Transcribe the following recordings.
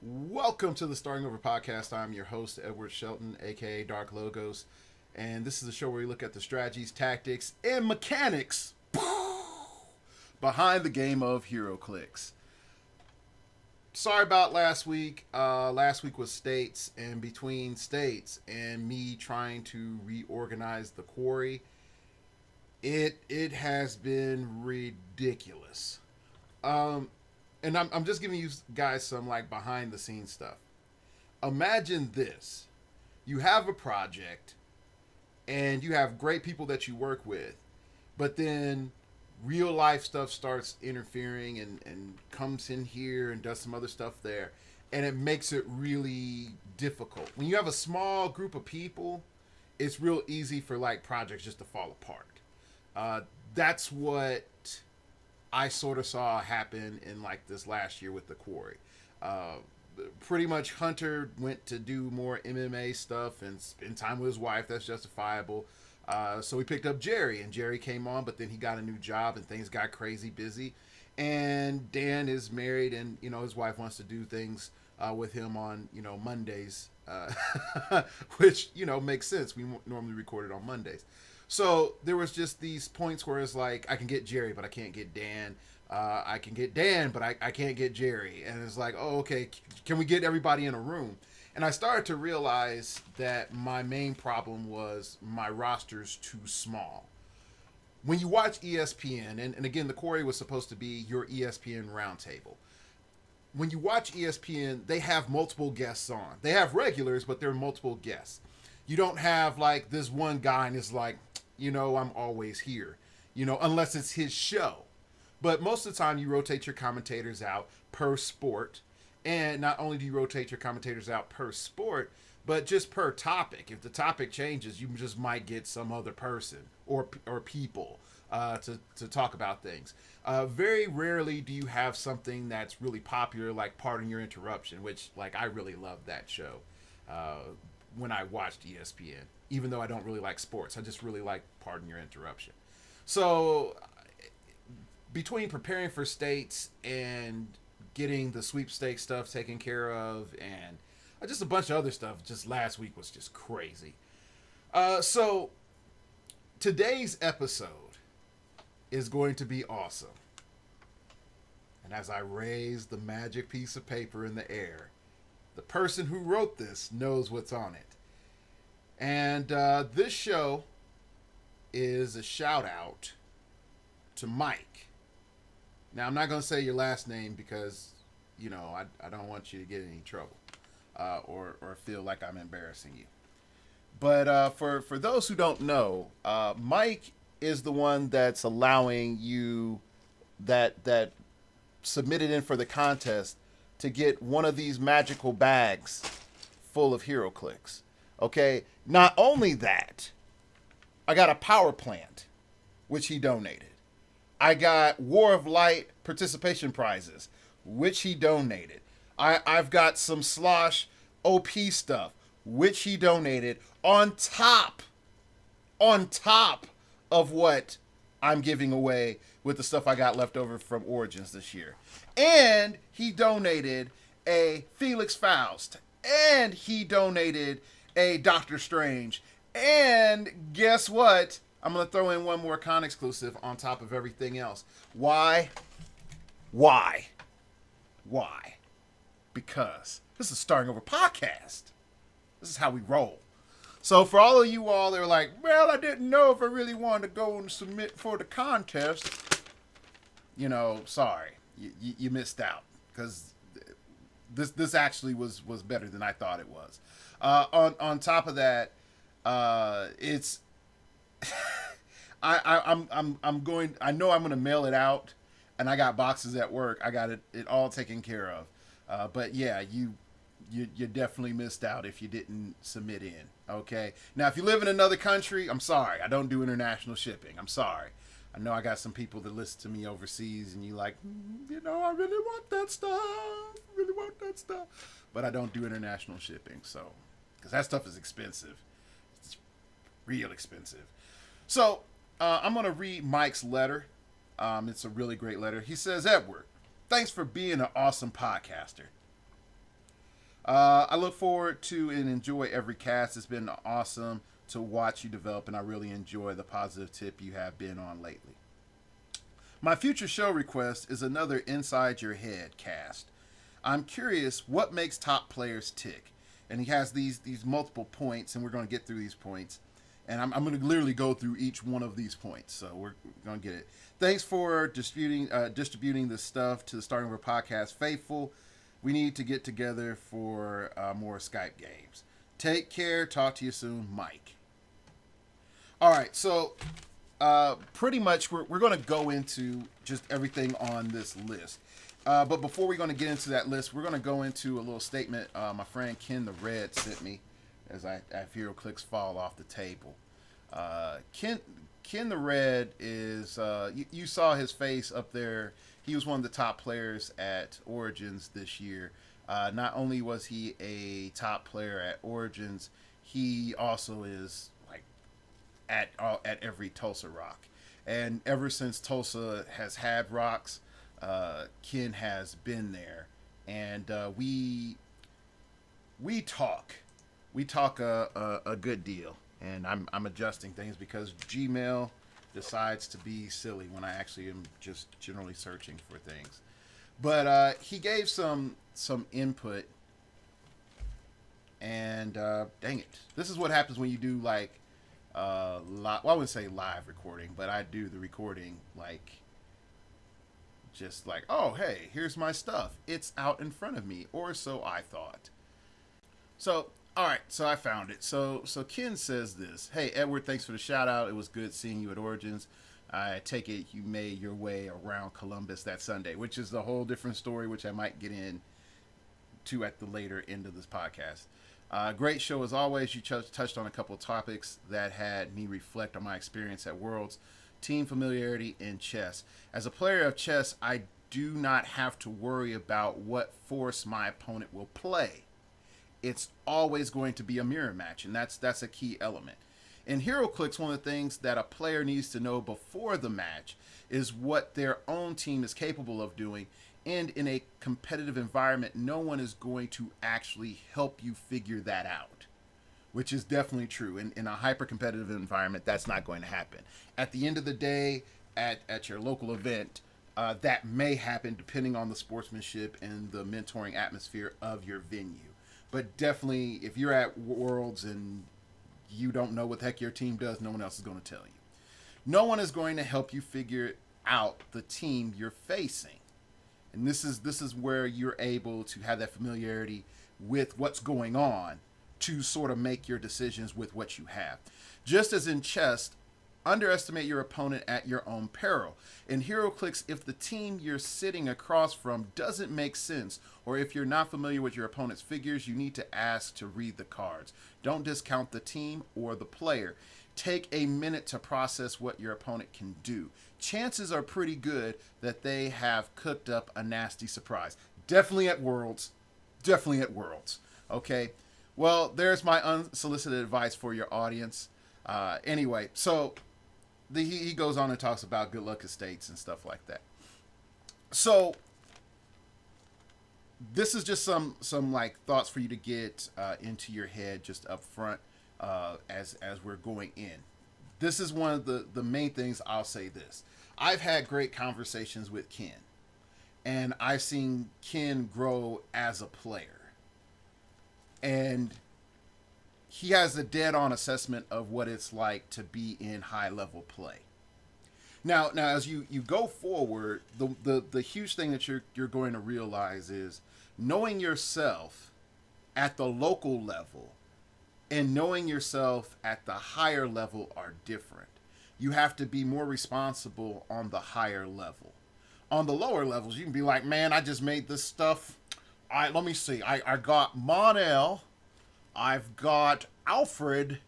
Welcome to the Starting Over podcast. I'm your host, Edward Shelton, aka Dark Logos, and this is a show where we look at the strategies, tactics, and mechanics behind the game of heroclix. Sorry about last week. Last week was states, and between states and me trying to reorganize the quarry, it has been ridiculous. Um, and I'm just giving you guys some like behind the scenes stuff. Imagine this: you have a project and you have great people that you work with, but then real life stuff starts interfering and comes in here and does some other stuff there, and it makes it really difficult. When you have a small group of people, it's real easy for like projects just to fall apart. Uh, that's what I sort of saw happen in like this last year with the quarry. Uh, Pretty much Hunter went to do more MMA stuff and spend time with his wife. That's justifiable. So we picked up Jerry, and Jerry came on, but then he got a new job and things got crazy busy. And Dan is married, and his wife wants to do things with him on Mondays, which makes sense. We normally record it on Mondays. So there was just these points where it's like I can get Jerry, but I can't get Dan. I can get Dan, but I can't get Jerry. And it's like, oh, okay, can we get everybody in a room? And I started to realize that my main problem was my roster's too small. When you watch ESPN, and again, the Quarry was supposed to be your ESPN roundtable. When you watch ESPN, they have multiple guests on. They have regulars, but there are multiple guests. You don't have like this one guy and it's like, I'm always here, unless it's his show. But most of the time, you rotate your commentators out per sport. And not only do you rotate your commentators out per sport, but just per topic. If the topic changes, you just might get some other person or people to talk about things. Very rarely do you have something that's really popular, like Pardon Your Interruption, which like I really loved that show when I watched ESPN. Even though I don't really like sports, I just really like Pardon Your Interruption. So between preparing for states and getting the sweepstakes stuff taken care of and just a bunch of other stuff, just last week was just crazy. So today's episode is going to be awesome. And as I raise the magic piece of paper in the air, the person who wrote this knows what's on it. And this show is a shout out to Mike. Now, I'm not going to say your last name because, I don't want you to get in any trouble or feel like I'm embarrassing you. But for those who don't know, Mike is the one that's allowing you that submitted in for the contest to get one of these magical bags full of heroclix. Okay? Not only that, I got a power plant, which he donated. I got War of Light participation prizes, which he donated. I've got some Slosh OP stuff, which he donated on top of what I'm giving away with the stuff I got left over from Origins this year. And he donated a Felix Faust. And he donated a Doctor Strange. And guess what? I'm going to throw in one more con exclusive on top of everything else. Why? Because this is Starting Over podcast. This is how we roll. So for all of you all that are like, well, I didn't know if I really wanted to go and submit for the contest. Sorry. You missed out. Because this actually was better than I thought it was. On top of that, it's... I'm going. I know I'm going to mail it out, and I got boxes at work. I got it all taken care of. But yeah, you definitely missed out if you didn't submit in. Okay. Now, if you live in another country, I'm sorry. I don't do international shipping. I'm sorry. I know I got some people that listen to me overseas, and you like, I really want that stuff. But I don't do international shipping, so because that stuff is expensive. It's real expensive. So, I'm going to read Mike's letter. It's a really great letter. He says, Edward, thanks for being an awesome podcaster. I look forward to and enjoy every cast. It's been awesome to watch you develop, and I really enjoy the positive tip you have been on lately. My future show request is another Inside Your Head cast. I'm curious what makes top players tick. And he has these multiple points, and we're going to get through these points. And I'm going to literally go through each one of these points, so we're going to get it. Thanks for distributing this stuff to the Starting Over podcast faithful. We need to get together for more Skype games. Take care. Talk to you soon, Mike. All right, so pretty much we're going to go into just everything on this list. But before we're going to get into that list, we're going to go into a little statement my friend Ken the Red sent me as I have heroclix fall off the table. Ken the Red is, you saw his face up there. He was one of the top players at Origins this year. Not only was he a top player at Origins, he also is like at every Tulsa Rock. And ever since Tulsa has had rocks, Ken has been there, and we talk a good deal, and I'm adjusting things because Gmail decides to be silly when I actually am just generally searching for things. But he gave some input, and dang it, this is what happens when you do like well, I wouldn't say live recording, but I do the recording like. Just like, oh, hey, here's my stuff. It's out in front of me, or so I thought. So, all right, so I found it. So Ken says this. Hey, Edward, thanks for the shout out. It was good seeing you at Origins. I take it you made your way around Columbus that Sunday, which is a whole different story, which I might get into at the later end of this podcast. Great show as always. You touched on a couple of topics that had me reflect on my experience at Worlds. Team familiarity in chess. As a player of chess, I do not have to worry about what force my opponent will play. It's always going to be a mirror match, and that's a key element. In heroclix, one of the things that a player needs to know before the match is what their own team is capable of doing, and in a competitive environment, no one is going to actually help you figure that out. Which is definitely true. In a hyper-competitive environment, that's not going to happen. At the end of the day, at your local event, that may happen depending on the sportsmanship and the mentoring atmosphere of your venue. But definitely, if you're at Worlds and you don't know what the heck your team does, no one else is going to tell you. No one is going to help you figure out the team you're facing. And this is where you're able to have that familiarity with what's going on to sort of make your decisions with what you have. Just as in chess, underestimate your opponent at your own peril. In heroclix, if the team you're sitting across from doesn't make sense, or if you're not familiar with your opponent's figures, you need to ask to read the cards. Don't discount the team or the player. Take a minute to process what your opponent can do. Chances are pretty good that they have cooked up a nasty surprise. Definitely at Worlds. Okay? Well, there's my unsolicited advice for your audience. Anyway, so he goes on and talks about good luck estates and stuff like that. So this is just some like thoughts for you to get into your head just up front as we're going in. This is one of the main things. I'll say this. I've had great conversations with Ken, and I've seen Ken grow as a player. And he has a dead-on assessment of what it's like to be in high-level play. Now, as you go forward, the huge thing that you're going to realize is knowing yourself at the local level and knowing yourself at the higher level are different. You have to be more responsible on the higher level. On the lower levels, you can be like, man, I just made this stuff. Let me see. I got Monel, I've got Alfred,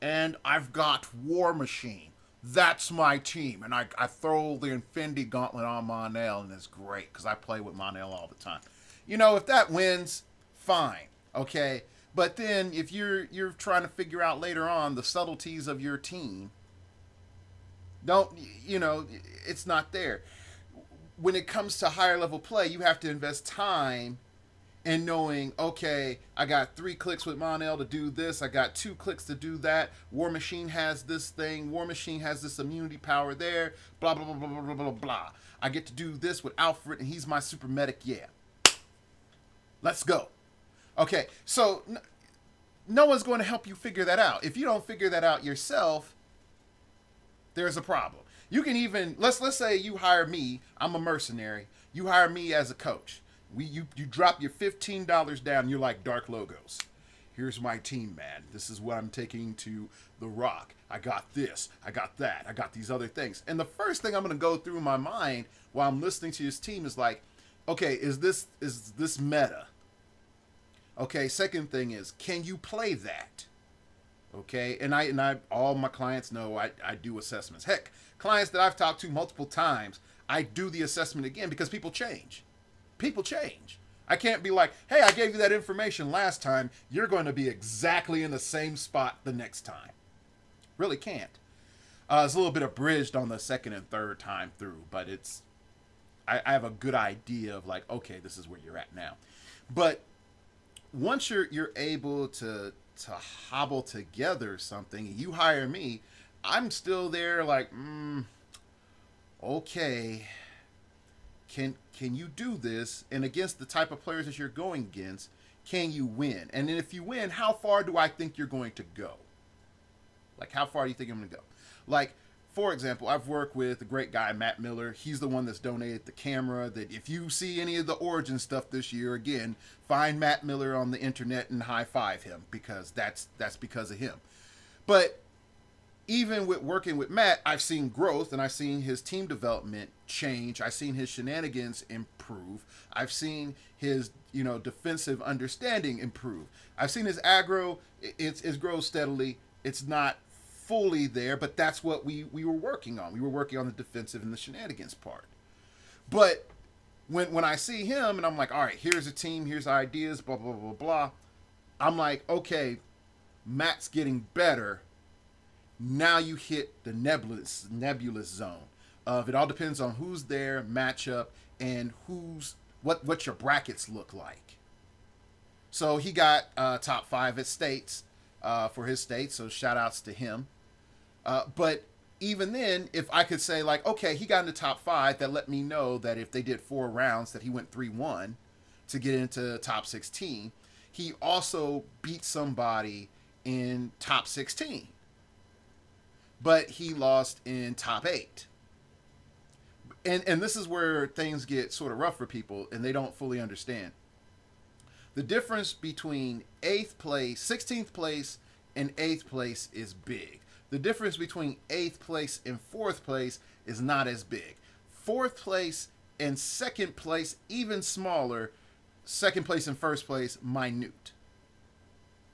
and I've got War Machine. That's my team. And I throw the Infinity Gauntlet on Monel, and it's great because I play with Monel all the time. You know, if that wins, fine. Okay? But then if you're trying to figure out later on the subtleties of your team, it's not there. When it comes to higher level play, you have to invest time and knowing, okay, I got 3 clicks with Monel to do this, I got 2 clicks to do that. War Machine has this thing, War Machine has this immunity power there, blah blah blah blah blah blah blah blah. I get to do this with Alfred, and he's my super medic. Yeah, let's go. Okay, so no one's going to help you figure that out. If you don't figure that out yourself, there's a problem. You can even let's say you hire me. I'm a mercenary. You hire me as a coach. You drop your $15 down. And you're like, Dark Logos. Here's my team, man. This is what I'm taking to the Rock. I got this. I got that. I got these other things. And the first thing I'm going to go through my mind while I'm listening to his team is like, okay, is this meta? Okay. Second thing is, can you play that? Okay. And I all my clients know I do assessments. Heck, clients that I've talked to multiple times, I do the assessment again because people change. People change. I can't be like, hey, I gave you that information last time. You're going to be exactly in the same spot the next time. Really can't. It's a little bit abridged on the second and third time through, but I have a good idea of like, okay, this is where you're at now. But once you're able to hobble together something, you hire me, I'm still there like, okay. Can you do this? And against the type of players that you're going against, can you win? And then if you win, how far do I think you're going to go? Like, how far do you think I'm going to go? Like, for example, I've worked with a great guy, Matt Miller. He's the one that's donated the camera. That if you see any of the Origin stuff this year, again, find Matt Miller on the internet and high five him, because that's because of him. But even with working with Matt, I've seen growth, and I've seen his team development change. I've seen his shenanigans improve. I've seen his, defensive understanding improve. I've seen his aggro, it's grows steadily. It's not fully there, but that's what we were working on. We were working on the defensive and the shenanigans part. But when I see him and I'm like, all right, here's a team, here's ideas, blah, blah, blah, blah. I'm like, okay, Matt's getting better. Now you hit the nebulous zone of it all depends on who's there, matchup, and what your brackets look like. So he got top 5 at states for his state, so shout outs to him. But even then, if I could say like, okay, he got in the top 5, that let me know that if they did 4 rounds that he went 3-1 to get into top 16. He also beat somebody in top 16. But he lost in top 8. And this is where things get sort of rough for people, and they don't fully understand. The difference between 8th place, 16th place, and 8th place is big. The difference between 8th place and 4th place is not as big. 4th place and 2nd place, even smaller. 2nd place and 1st place, minute.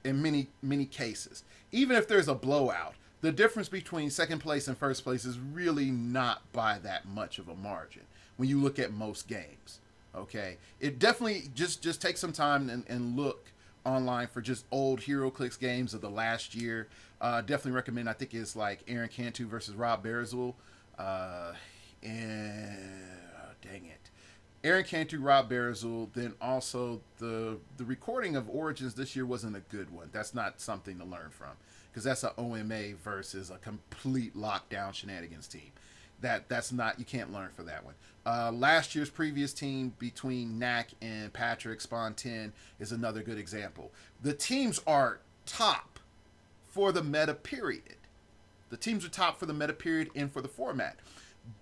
In many cases. Even if there's a blowout, the difference between 2nd place and 1st place is really not by that much of a margin when you look at most games. Okay, it definitely just take some time and look online for just old heroclix games of the last year. Definitely recommend. I think it's like Aaron Cantu versus Rob Barzil. And dang it, Aaron Cantu, Rob Barzil. Then also the recording of Origins this year wasn't a good one. That's not something to learn from, because that's an OMA versus a complete lockdown shenanigans team. That's not, you can't learn for that one. Last year's previous team between Knack and Patrick Spawn 10 is another good example. The teams are top for the meta period. The teams are top for the meta period and for the format.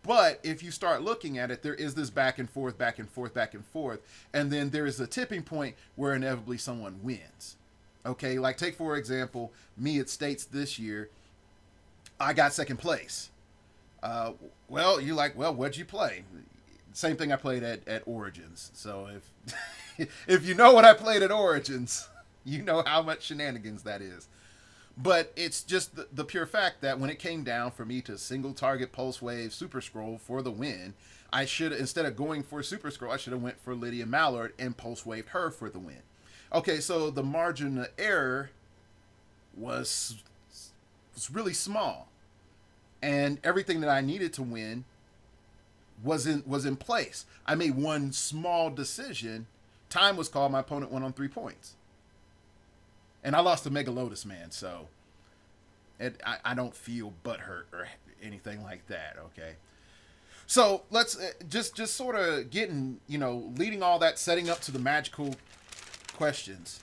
But if you start looking at it, there is this back and forth, back and forth, back and forth. And then there is a tipping point where inevitably someone wins. Okay, like take for example, me at States this year, I got 2nd place. Well, you're like, well, what'd you play? Same thing I played at Origins. So if you know what I played at Origins, you know how much shenanigans that is. But it's just the pure fact that when it came down for me to single target Pulse Wave Super Scroll for the win, I should, instead of going for Super Scroll, I should have went for Lydia Mallard and Pulse Waved her for the win. Okay, so the margin of error was really small. And everything that I needed to win was in place. I made one small decision Time was called. My opponent won on 3 points, and I lost to Mega Lotus Man. So I don't feel butthurt or anything like that. Okay. So let's just sort of getting, leading all that, setting up to the magical questions.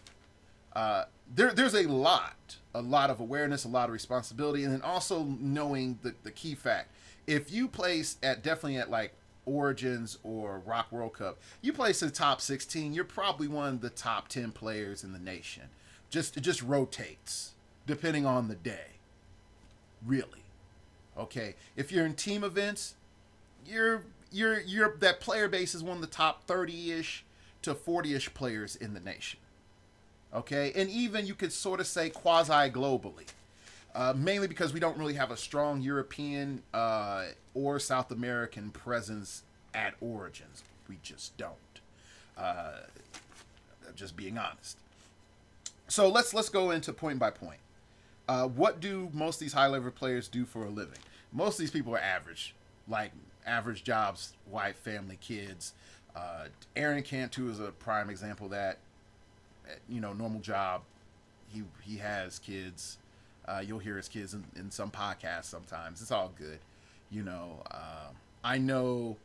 There's a lot of awareness, a lot of responsibility, and then also knowing the key fact. If you place definitely at like Origins or Rock World Cup, you place in the top 16, you're probably one of the top 10 players in the nation. It just rotates depending on the day. Really. Okay. If you're in team events, you're that player base is one of the top 30-ish to 40-ish players in the nation. Okay, and even you could sort of say quasi-globally, mainly because we don't really have a strong European or South American presence at Origins. We just don't. Just being honest. So let's go into point by point. What do most of these high-level players do for a living? Most of these people are average, like average jobs, wife, family, kids. Aaron Cantu is a prime example of that. Normal job. He has kids. You'll hear his kids in some podcasts sometimes. It's all good. I know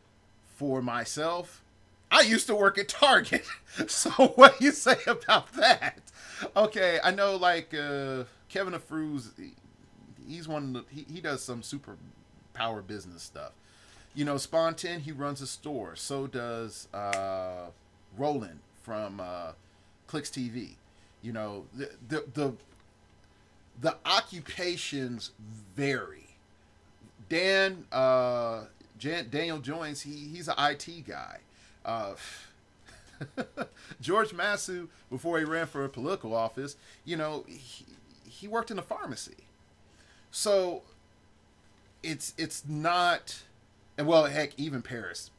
for myself, I used to work at Target. So what do you say about that? Okay, I know like Kevin Afruz, he's one of he does some super power business stuff. Spawn 10, he runs a store. So does Roland from Clicks TV. The occupations vary. Daniel Joins, he's an IT guy. George Masu, before he ran for a political office, he worked in a pharmacy. So it's not, and well, heck, even Paris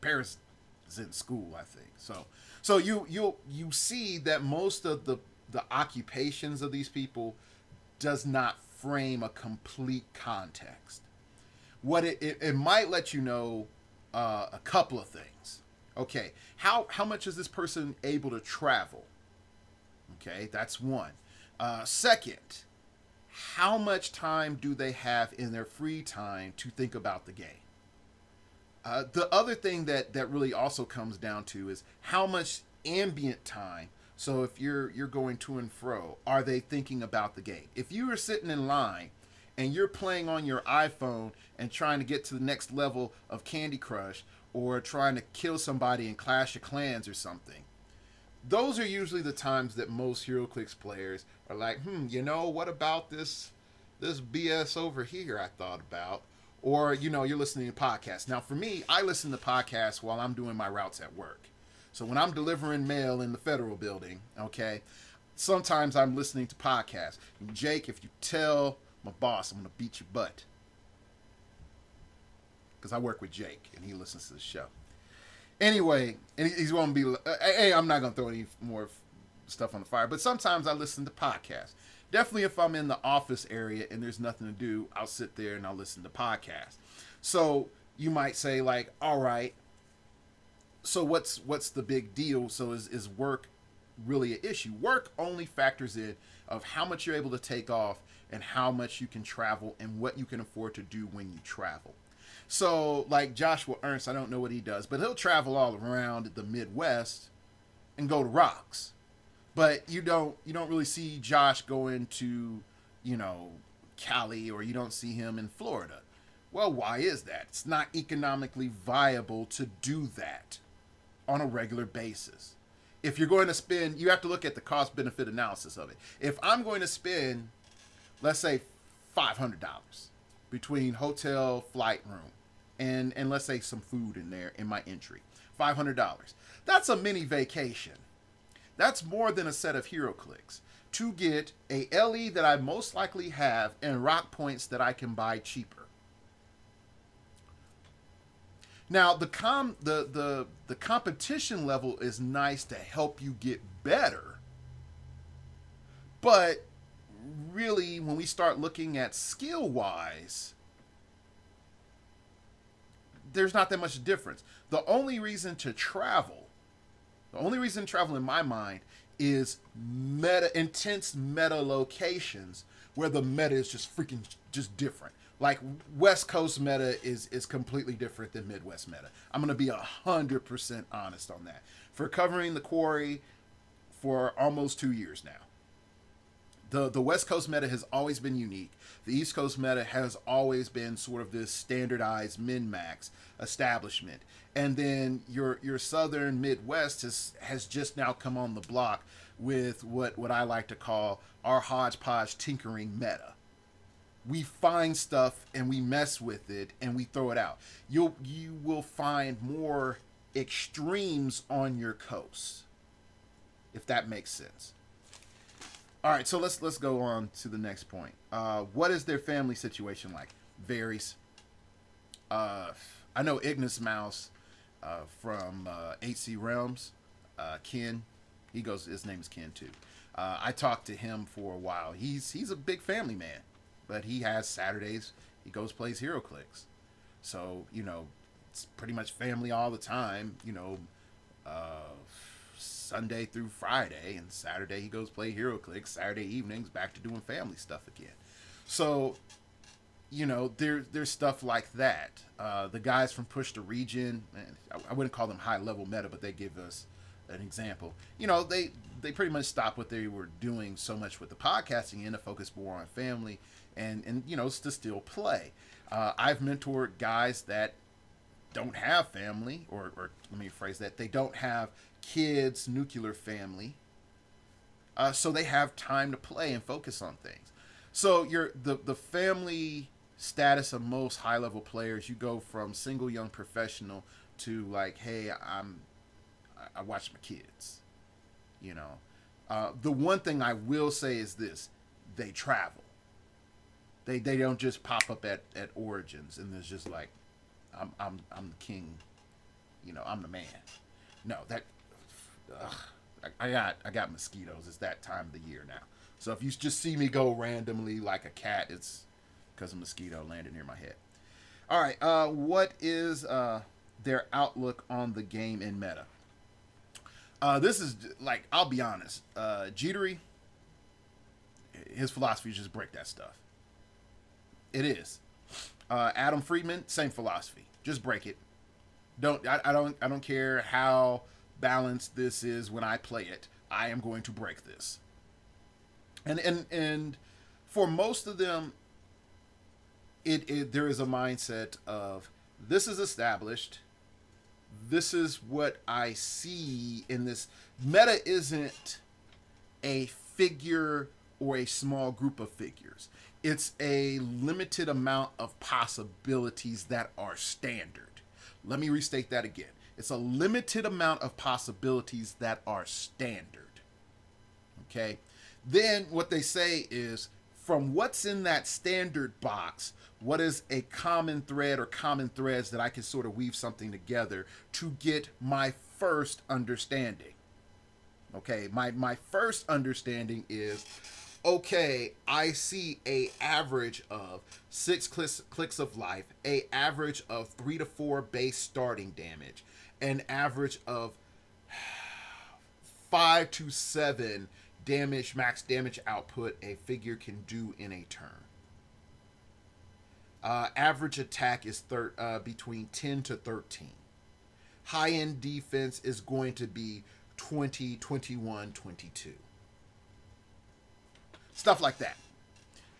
is in school, I think. So you see that most of the occupations of these people does not frame a complete context. What it might let you know a couple of things. Okay, how much is this person able to travel? Okay, that's one. Second, how much time do they have in their free time to think about the game? The other thing that really also comes down to is how much ambient time. So if you're going to and fro, are they thinking about the game? If you are sitting in line and you're playing on your iPhone and trying to get to the next level of Candy Crush or trying to kill somebody in Clash of Clans or something, those are usually the times that most HeroClix players are like, what about this BS over here I thought about? Or, you're listening to podcasts. Now, for me, I listen to podcasts while I'm doing my routes at work. So when I'm delivering mail in the federal building, okay, sometimes I'm listening to podcasts. And Jake, if you tell my boss, I'm going to beat your butt. Because I work with Jake, and he listens to the show. Anyway, and he's going to be, hey, I'm not going to throw any more stuff on the fire, but sometimes I listen to podcasts. Definitely if I'm in the office area and there's nothing to do, I'll sit there and I'll listen to podcasts. So you might say like, all right, so what's the big deal? So is work really an issue? Work only factors in of how much you're able to take off and how much you can travel and what you can afford to do when you travel. So like Joshua Ernst, I don't know what he does, but he'll travel all around the Midwest and go to rocks. But you don't really see Josh going to, Cali, or you don't see him in Florida. Well, why is that? It's not economically viable to do that on a regular basis. If you're going to spend, you have to look at the cost-benefit analysis of it. If I'm going to spend, let's say, $500 between hotel, flight room, and let's say some food in there in my entry, $500. That's a mini vacation. That's more than a set of heroclix to get a LE that I most likely have and rock points that I can buy cheaper. Now, the competition level is nice to help you get better, but really, when we start looking at skill-wise, there's not that much difference. The only reason to travel The only reason travel in my mind is intense meta locations where the meta is just freaking just different. Like West Coast meta is completely different than Midwest meta. I'm gonna be 100% honest on that. For covering the quarry for almost 2 years now, the West Coast meta has always been unique. The East Coast meta has always been sort of this standardized min max establishment, and then your Southern Midwest has just now come on the block with what I like to call our hodgepodge tinkering meta. We find stuff and we mess with it and we throw it out. You will find more extremes on your coast, if that makes sense. All right, so let's go on to the next point. What is their family situation like? Varies. I know Ignis Mouse from 8C Realms, Ken. His name is Ken too. I talked to him for a while. He's a big family man, but he has Saturdays. He goes plays heroclix. So it's pretty much family all the time. Sunday through Friday, and Saturday he goes play heroclix. Saturday evenings back to doing family stuff again. So there's stuff like that. The guys from Push the Region, I wouldn't call them high level meta, but they give us an example. They pretty much stopped what they were doing so much with the podcasting and to focus more on family and to still play. I've mentored guys that don't have family, or let me phrase that, they don't have kids, nuclear family, so they have time to play and focus on things. So the family status of most high level players, you go from single young professional to like, hey, I watch my kids. The one thing I will say is this: they travel. They don't just pop up at Origins and there's just like, I'm the king, I'm the man. No, that I got mosquitoes. It's that time of the year now. So if you just see me go randomly like a cat, it's because a mosquito landed near my head. All right, what is their outlook on the game in meta? This is like, I'll be honest, Jittery, his philosophy is just break that stuff. It is. Adam Friedman, same philosophy. Just break it. I don't care how balanced this is when I play it. I am going to break this. And for most of them, there is a mindset of, this is established. This is what I see in this. Meta isn't a figure or a small group of figures. It's a limited amount of possibilities that are standard. Let me restate that again. It's a limited amount of possibilities that are standard. Okay? Then what they say is, from what's in that standard box, what is a common thread or common threads that I can sort of weave something together to get my first understanding. Okay, my first understanding is, okay, I see a average of 6 clicks of life, a average of 3 to 4 base starting damage, an average of 5 to 7 max damage output a figure can do in a turn. Average attack is between 10 to 13. High-end defense is going to be 20, 21, 22. Stuff like that.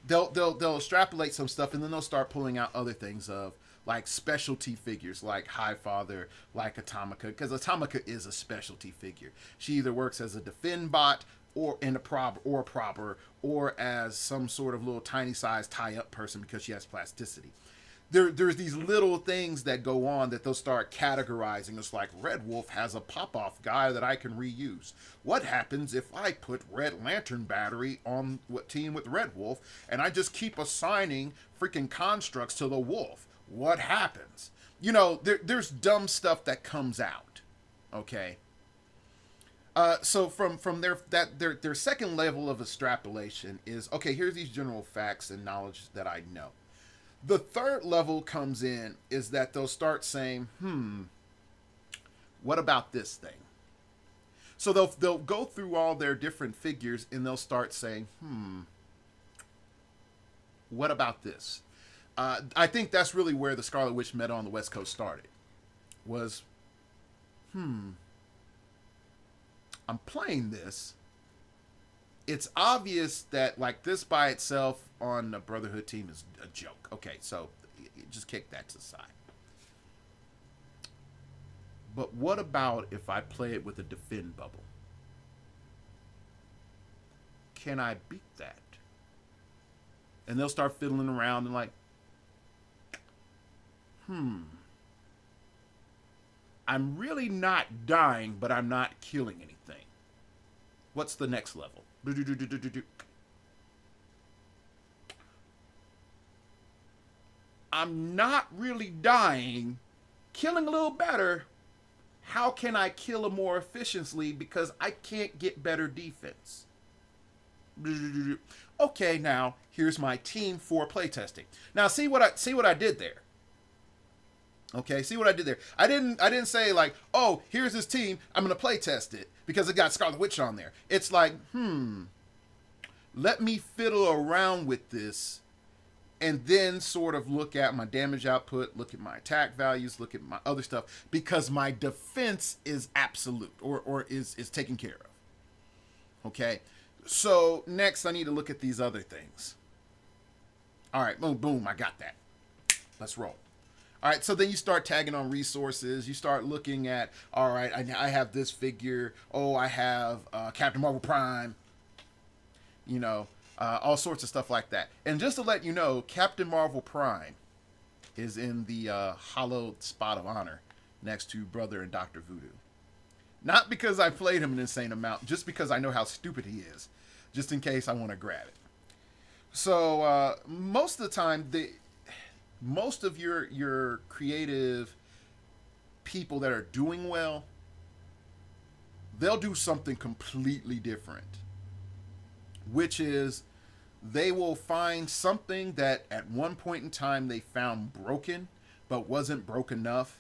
They'll extrapolate some stuff, and then they'll start pulling out other things of like specialty figures like Highfather, like Atomica, because Atomica is a specialty figure. She either works as a defend bot or in a proper, or as some sort of little tiny size tie-up person because she has plasticity. There's these little things that go on that they'll start categorizing. It's like, Red Wolf has a pop-off guy that I can reuse. What happens if I put Red Lantern Battery on team with Red Wolf and I just keep assigning freaking constructs to the wolf? What happens? There's dumb stuff that comes out. Okay. So from their second level of extrapolation is, okay, here's these general facts and knowledge that I know. The third level comes in is that they'll start saying, what about this thing? So they'll go through all their different figures and they'll start saying, what about this? I think that's really where the Scarlet Witch meta on the West Coast started. Was, I'm playing this. It's obvious that like this by itself on a Brotherhood team is a joke. Okay, so just kick that to the side. But what about if I play it with a defend bubble? Can I beat that? And they'll start fiddling around and like, I'm really not dying, but I'm not killing anything. What's the next level? I'm not really dying, killing a little better. How can I kill it more efficiently because I can't get better defense? Okay, now here's my team for playtesting. Now see what I did there. Okay, see what I did there. I didn't say like, oh, here's this team, I'm gonna play test it because it got Scarlet Witch on there. It's like, let me fiddle around with this and then sort of look at my damage output, look at my attack values, look at my other stuff, because my defense is absolute or is taken care of. Okay, so next I need to look at these other things. All right, boom, I got that. Let's roll. All right, so then you start tagging on resources. You start looking at, all right, I have this figure. Oh, I have Captain Marvel Prime. You know, all sorts of stuff like that. And just to let you know, Captain Marvel Prime is in the hollowed spot of honor next to Brother and Dr. Voodoo. Not because I played him an insane amount, just because I know how stupid he is, just in case I want to grab it. So most of the time, most of your creative people that are doing well, they'll do something completely different, which is they will find something that at one point in time they found broken but wasn't broke enough,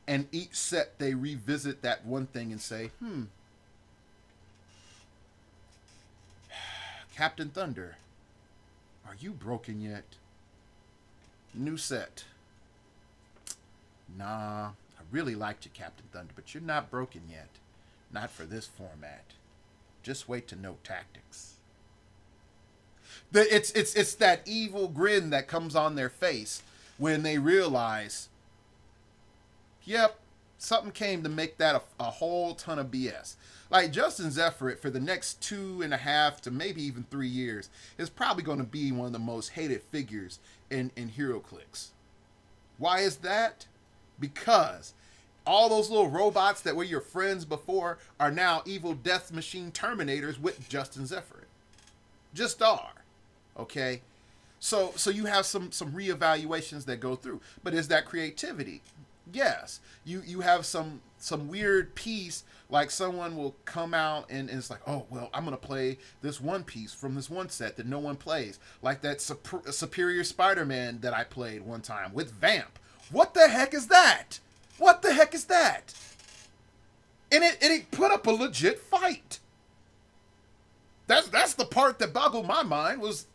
and each set they revisit that one thing and say, Captain Thunder, are you broken yet? New set. Nah, I really liked you, Captain Thunder, but you're not broken yet. Not for this format. Just wait to know tactics. It's that evil grin that comes on their face when they realize, yep, something came to make that a whole ton of BS. Like Justin Zephyr, for the next 2.5 to maybe even 3 years, is probably going to be one of the most hated figures in heroclix. Why is that? Because all those little robots that were your friends before are now evil death machine terminators with Justin Zephyr. Just are. Okay? So you have some reevaluations that go through. But is that creativity? Yes. You have some weird piece, like someone will come out and it's like, oh, well, I'm going to play this one piece from this one set that no one plays. Like that Superior Spider-Man that I played one time with Vamp. What the heck is that? What the heck is that? And it put up a legit fight. That's the part that boggled my mind was,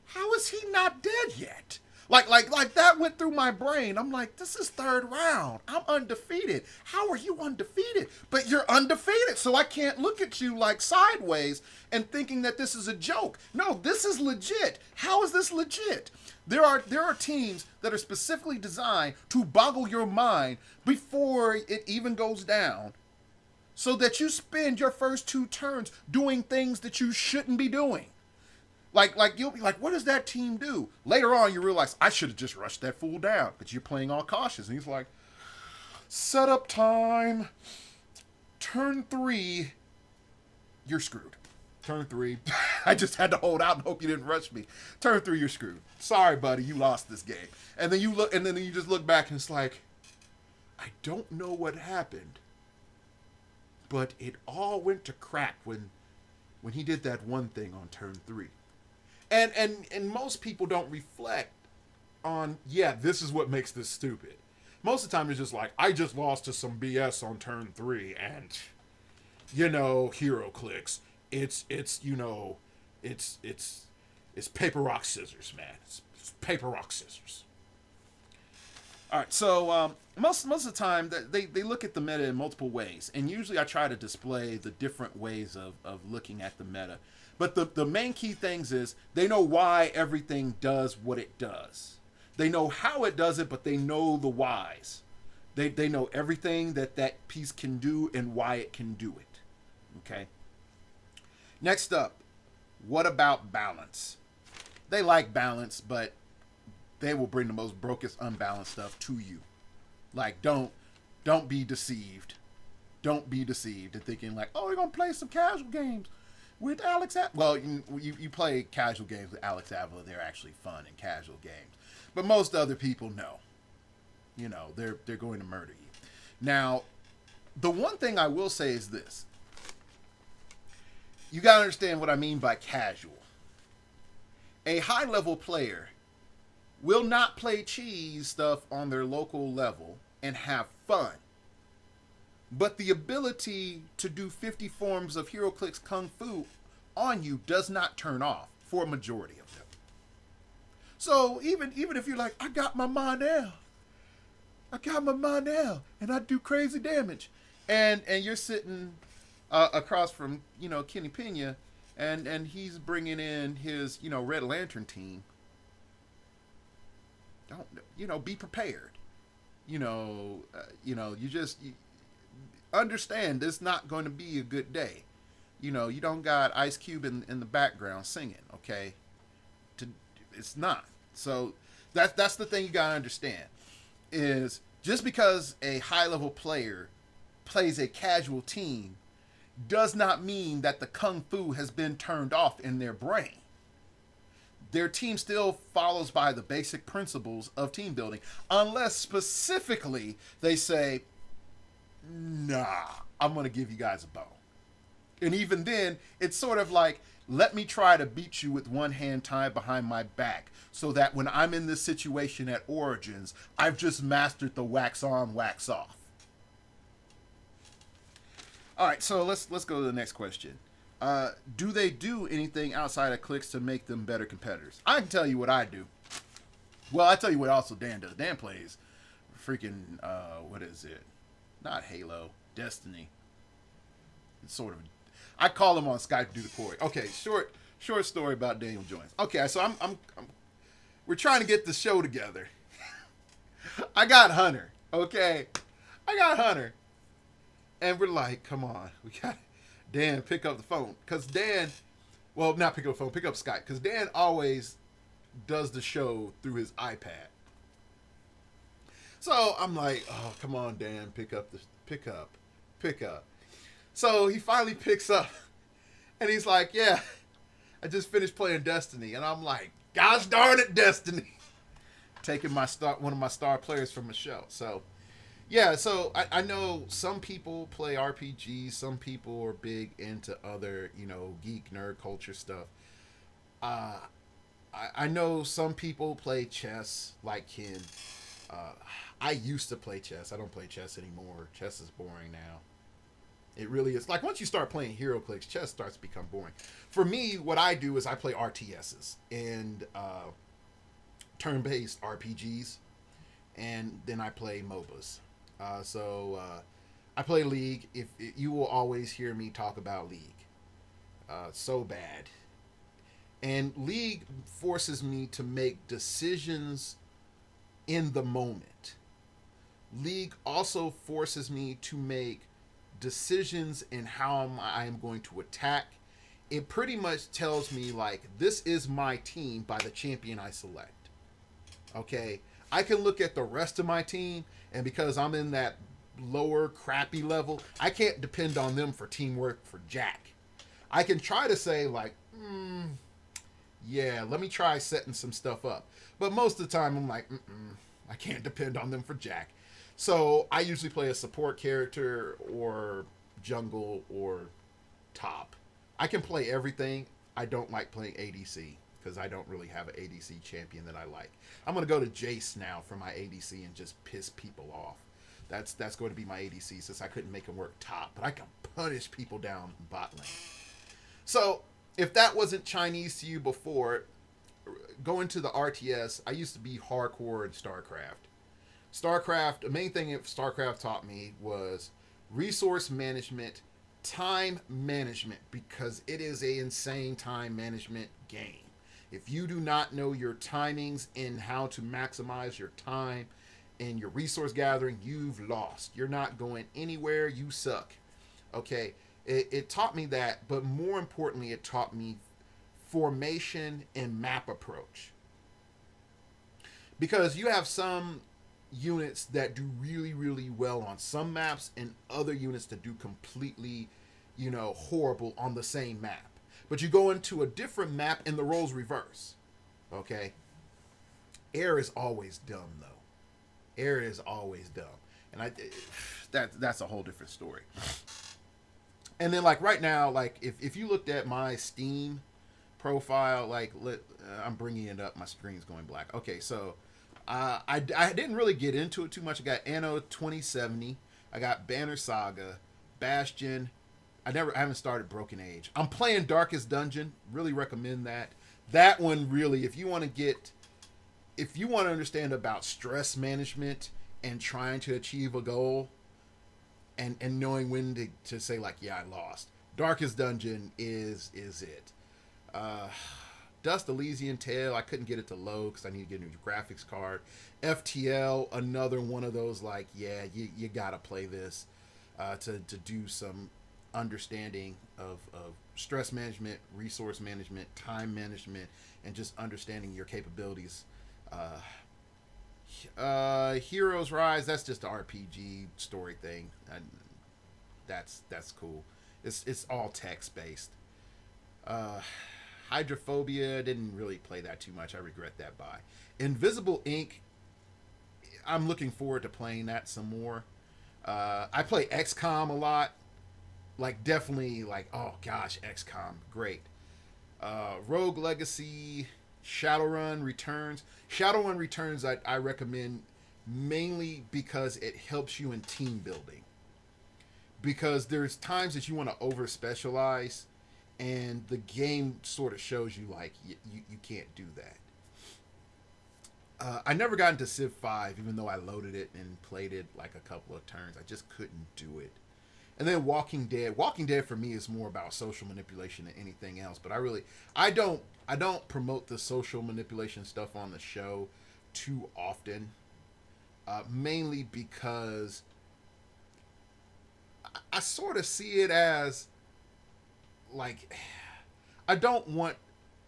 how is he not dead yet? Like that went through my brain. I'm like, this is third round. I'm undefeated. How are you undefeated? But you're undefeated, so I can't look at you like sideways and thinking that this is a joke. No, this is legit. How is this legit? There are teams that are specifically designed to boggle your mind before it even goes down, so that you spend your first 2 turns doing things that you shouldn't be doing. Like you'll be like, what does that team do? Later on, you realize, I should have just rushed that fool down. But you're playing all cautious. And he's like, setup time. Turn 3, you're screwed. Turn 3, I just had to hold out and hope you didn't rush me. Turn 3, you're screwed. Sorry, buddy, you lost this game. And then you look, and then you just look back and it's like, I don't know what happened, but it all went to crap when he did that one thing on turn 3. And most people don't reflect on, yeah, this is what makes this stupid. Most of the time, it's just like, I just lost to some BS on turn 3, and heroclix. It's paper rock scissors, man. It's paper rock scissors. All right, so most of the time they look at the meta in multiple ways, and usually I try to display the different ways of looking at the meta. But the main key things is they know why everything does what it does. They know how it does it, but they know the whys. They know everything that piece can do and why it can do it. Okay. Next up, what about balance? They like balance, but they will bring the most brokest, unbalanced stuff to you. Like, don't be deceived. Don't be deceived and thinking like, oh, we're gonna play some casual games with Alex. Well, you play casual games with Alex Avila. They're actually fun and casual games, but most other people know. They're going to murder you. Now, the one thing I will say is this: you gotta understand what I mean by casual. A high-level player will not play cheese stuff on their local level and have fun. But the ability to do 50 forms of heroclix kung fu on you does not turn off for a majority of them. So even if you're like, I got my Monel, and I do crazy damage, and you're sitting across from Kenny Pena, and he's bringing in his Red Lantern team. Don't be prepared. You understand it's not going to be a good day. You don't got Ice Cube in the background singing, okay? It's not. So that's the thing you gotta understand is just because a high level player plays a casual team does not mean that the kung fu has been turned off in their brain. Their team still follows by the basic principles of team building, unless specifically they say, nah, I'm going to give you guys a bow. And even then, it's sort of like, let me try to beat you with one hand tied behind my back so that when I'm in this situation at Origins, I've just mastered the wax on, wax off. All right, so let's go to the next question. Do they do anything outside of clicks to make them better competitors? I can tell you what I do. Well, I tell you what also Dan does. Dan plays freaking, what is it? Not Halo, Destiny. It's sort of, I call him on Skype to do the quarry. Okay, short story about Daniel Jones. Okay, so we're trying to get the show together. I got Hunter, okay? And we're like, come on, we got Dan, pick up the phone. Because Dan, well, not pick up the phone, pick up Skype. Because Dan always does the show through his iPad. So I'm like, oh, come on, Dan, pick up. So he finally picks up. And he's like, yeah, I just finished playing Destiny. And I'm like, gosh darn it, Destiny. Taking one of my star players from the show. So yeah, so I know some people play RPGs. Some people are big into other, geek, nerd culture stuff. I know some people play chess, like Ken. I used to play chess. I don't play chess anymore. Chess is boring now. It really is. Like, once you start playing heroclix, chess starts to become boring. For me, what I do is I play RTSs and turn-based RPGs, and then I play MOBAs. So I play League. If you will always hear me talk about League, so bad. And League forces me to make decisions in the moment. League also forces me to make decisions in how I am going to attack. It pretty much tells me, like, this is my team by the champion I select. Okay? I can look at the rest of my team, and because I'm in that lower, crappy level, I can't depend on them for teamwork for jack. I can try to say, like, yeah, let me try setting some stuff up. But most of the time, I'm like, I can't depend on them for jack. So I usually play a support character or jungle or top. I can play everything. I don't like playing ADC. because I don't really have an ADC champion that I like. I'm going to go to Jace now for my ADC and just piss people off. That's going to be my ADC since I couldn't make him work top, but I can punish people down bot lane. So if that wasn't Chinese to you before, going to the RTS, I used to be hardcore in StarCraft. StarCraft, the main thing that StarCraft taught me was resource management, time management, because it is a insane time management game. If you do not know your timings and how to maximize your time and your resource gathering, you've lost. You're not going anywhere. You suck. Okay, it taught me that, but more importantly, it taught me formation and map approach. Because you have some units that do really, really well on some maps and other units that do completely, horrible on the same map. But you go into a different map and the roles reverse. Okay? Air is always dumb, though. Air is always dumb. And that's a whole different story. And then, like, right now, like, if you looked at my Steam profile, like, I'm bringing it up. My screen's going black. Okay, so I didn't really get into it too much. I got Anno 2070. I got Banner Saga, Bastion. I haven't started Broken Age. I'm playing Darkest Dungeon. Really recommend that. That one really, if you want to understand about stress management and trying to achieve a goal and knowing when to say, like, yeah, I lost. Darkest Dungeon is it. Dust Elysian Tale, I couldn't get it to load because I need to get a new graphics card. FTL, another one of those, like, yeah, you gotta play this to do some understanding of stress management, resource management, time management, and just understanding your capabilities. Heroes Rise, that's just an RPG story thing, and that's cool. It's all text based. Hydrophobia, didn't really play that too much. I regret that buy. Invisible Ink, I'm looking forward to playing that some more. I play XCOM a lot. Like, definitely, like, oh gosh, XCOM, great. Rogue Legacy, Shadowrun Returns. Shadowrun Returns I recommend mainly because it helps you in team building. Because there's times that you want to over specialize, and the game sort of shows you, like, you can't do that. I never got into Civ 5, even though I loaded it and played it like a couple of turns. I just couldn't do it. And then Walking Dead. Walking Dead for me is more about social manipulation than anything else. But I don't promote the social manipulation stuff on the show too often. Mainly because I sort of see it as, like, I don't want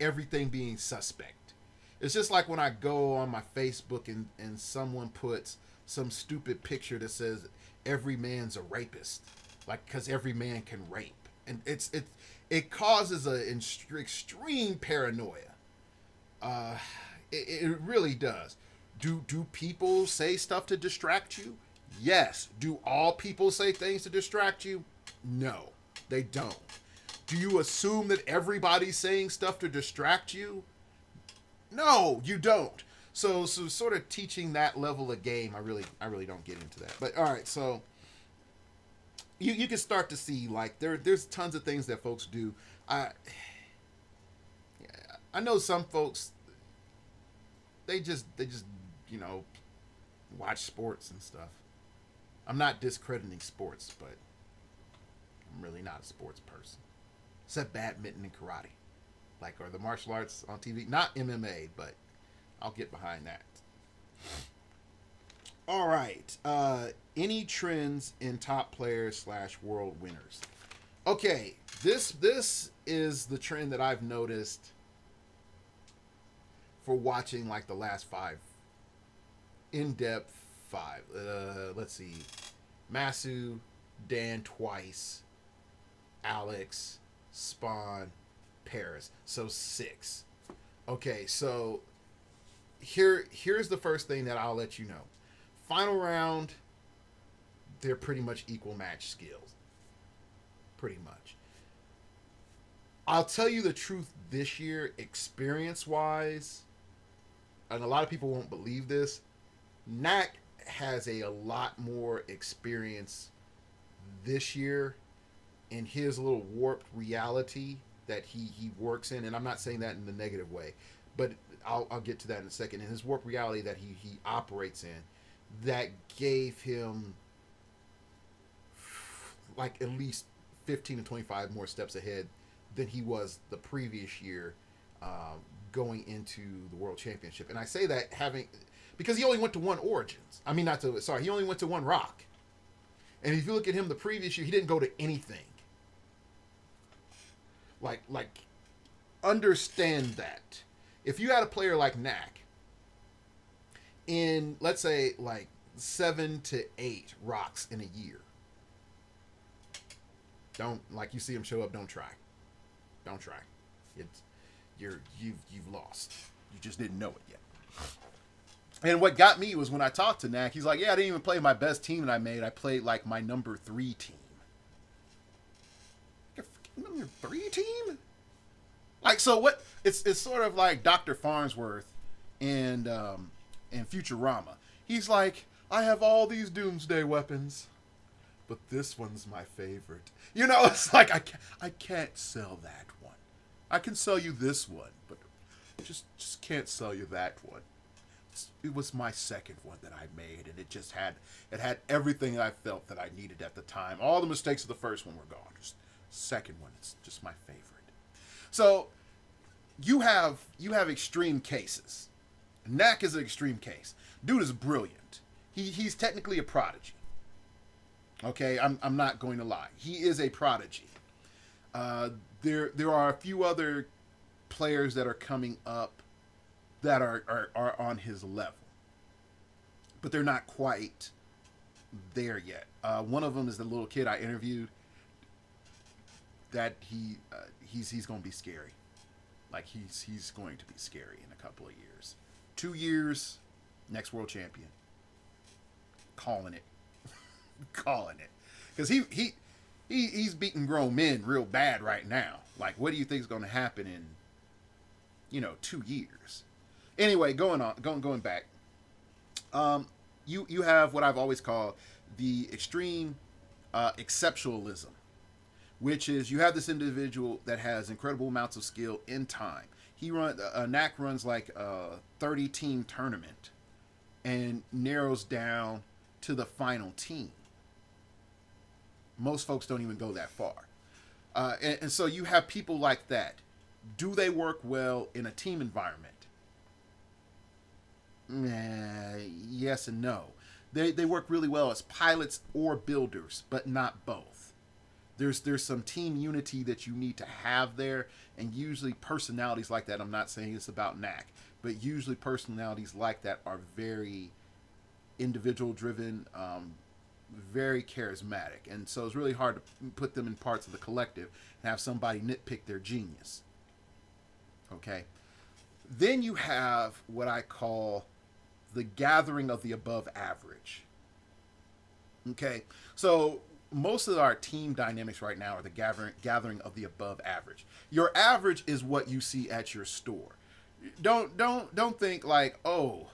everything being suspect. It's just like when I go on my Facebook and someone puts some stupid picture that says every man's a rapist, like, because every man can rape, and it causes an extreme paranoia. It really does. Do people say stuff to distract you? Yes. Do all people say things to distract you? No, they don't. Do you assume that everybody's saying stuff to distract you? No, you don't. So sort of teaching that level of game, I really don't get into that. But all right, so you can start to see, like, there's tons of things that folks do. I know some folks, they just watch sports and stuff. I'm not discrediting sports, but I'm really not a sports person. Except badminton and karate. Like, or the martial arts on TV. Not MMA, but I'll get behind that. All right. Any trends in top players / world winners? Okay, this is the trend that I've noticed for watching, like, the last 5 in-depth 5. Let's see. Masu, Dan twice, Alex, Spawn, Paris. So 6. Okay, so here's the first thing that I'll let you know. Final round, they're pretty much equal match skills. Pretty much. I'll tell you the truth this year, experience wise, and a lot of people won't believe this, Knack has a lot more experience this year in his little warped reality that he works in. And I'm not saying that in the negative way, but I'll get to that in a second. In his warped reality that he operates in, that gave him like at least 15 to 25 more steps ahead than he was the previous year, going into the World Championship. And I say that because he only went to one Origins. I mean, he only went to one Rock. And if you look at him the previous year, he didn't go to anything. Like, understand that. If you had a player like Knack in, let's say, like 7 to 8 Rocks in a year, don't, like, you see him show up, don't try. Don't try. You've lost. You just didn't know it yet. And what got me was when I talked to Knack, he's like, yeah, I didn't even play my best team that I made. I played like my number 3 team. Your number 3 team? Like, so what? It's sort of like Dr. Farnsworth and Futurama. He's like, I have all these doomsday weapons, but this one's my favorite. You know, it's like, I can't sell that one. I can sell you this one, but just can't sell you that one. It was my second one that I made, and it had everything I felt that I needed at the time. All the mistakes of the first one were gone. Just second one, it's just my favorite. So you have extreme cases. Knack is an extreme case. Dude is brilliant. He's technically a prodigy. Okay, I'm not going to lie. He is a prodigy. There are a few other players that are coming up that are on his level, but they're not quite there yet. One of them is the little kid I interviewed. That he's going to be scary. Like he's going to be scary in a couple of years. 2 years, next world champion. Calling it, because he's beating grown men real bad right now. Like, what do you think is going to happen in 2 years? Anyway, going back. You have what I've always called the extreme exceptionalism, which is you have this individual that has incredible amounts of skill in time. Knack runs like a 30-team tournament and narrows down to the final team. Most folks don't even go that far. And so you have people like that. Do they work well in a team environment? Yes and no. They work really well as pilots or builders, but not both. There's some team unity that you need to have there, and usually personalities like that, I'm not saying it's about Knack, but usually personalities like that are very individual driven, very charismatic, and so it's really hard to put them in parts of the collective and have somebody nitpick their genius. Okay? Then you have what I call the gathering of the above average. Okay? So most of our team dynamics right now are the gathering of the above average. Your average is what you see at your store. Don't think like, oh,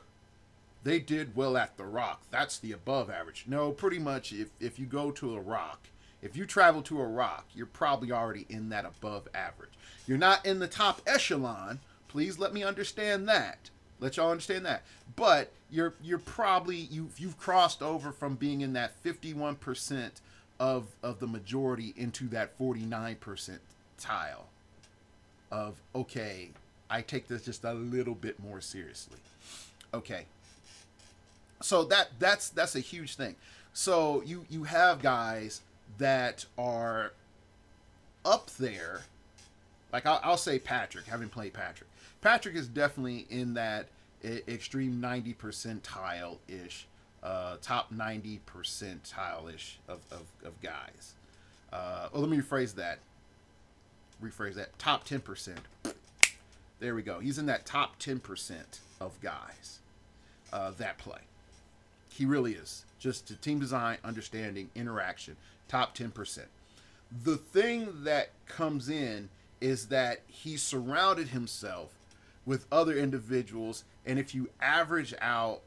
they did well at the Rock, that's the above average. No, pretty much if you go to a Rock, if you travel to a Rock, you're probably already in that above average. You're not in the top echelon. Please let me understand that. Let y'all understand that. But you're probably you've crossed over from being in that 51% of the majority into that 49% tile of, okay, I take this just a little bit more seriously. Okay. So that's a huge thing. So you have guys that are up there. Like I'll say Patrick, having played Patrick. Patrick is definitely in that extreme 90 percentile-ish, top 90 percentile-ish of guys. Let me rephrase that. Top 10%. There we go. He's in that top 10% of guys that play. He really is. Just to team design, understanding, interaction, top 10%. The thing that comes in is that he surrounded himself with other individuals, and if you average out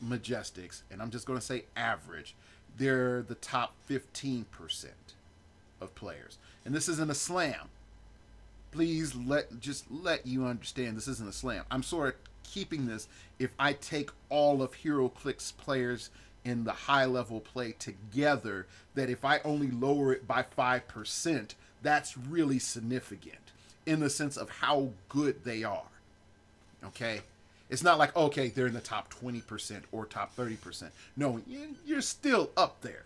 Majestics, and I'm just going to say average, they're the top 15% of players. And this isn't a slam. Please let you understand this isn't a slam. I'm sort of keeping this if I take all of heroclix players in the high level play together, that if I only lower it by 5%, that's really significant in the sense of how good they are. Okay? It's not like, okay, they're in the top 20% or top 30%. No, you're still up there.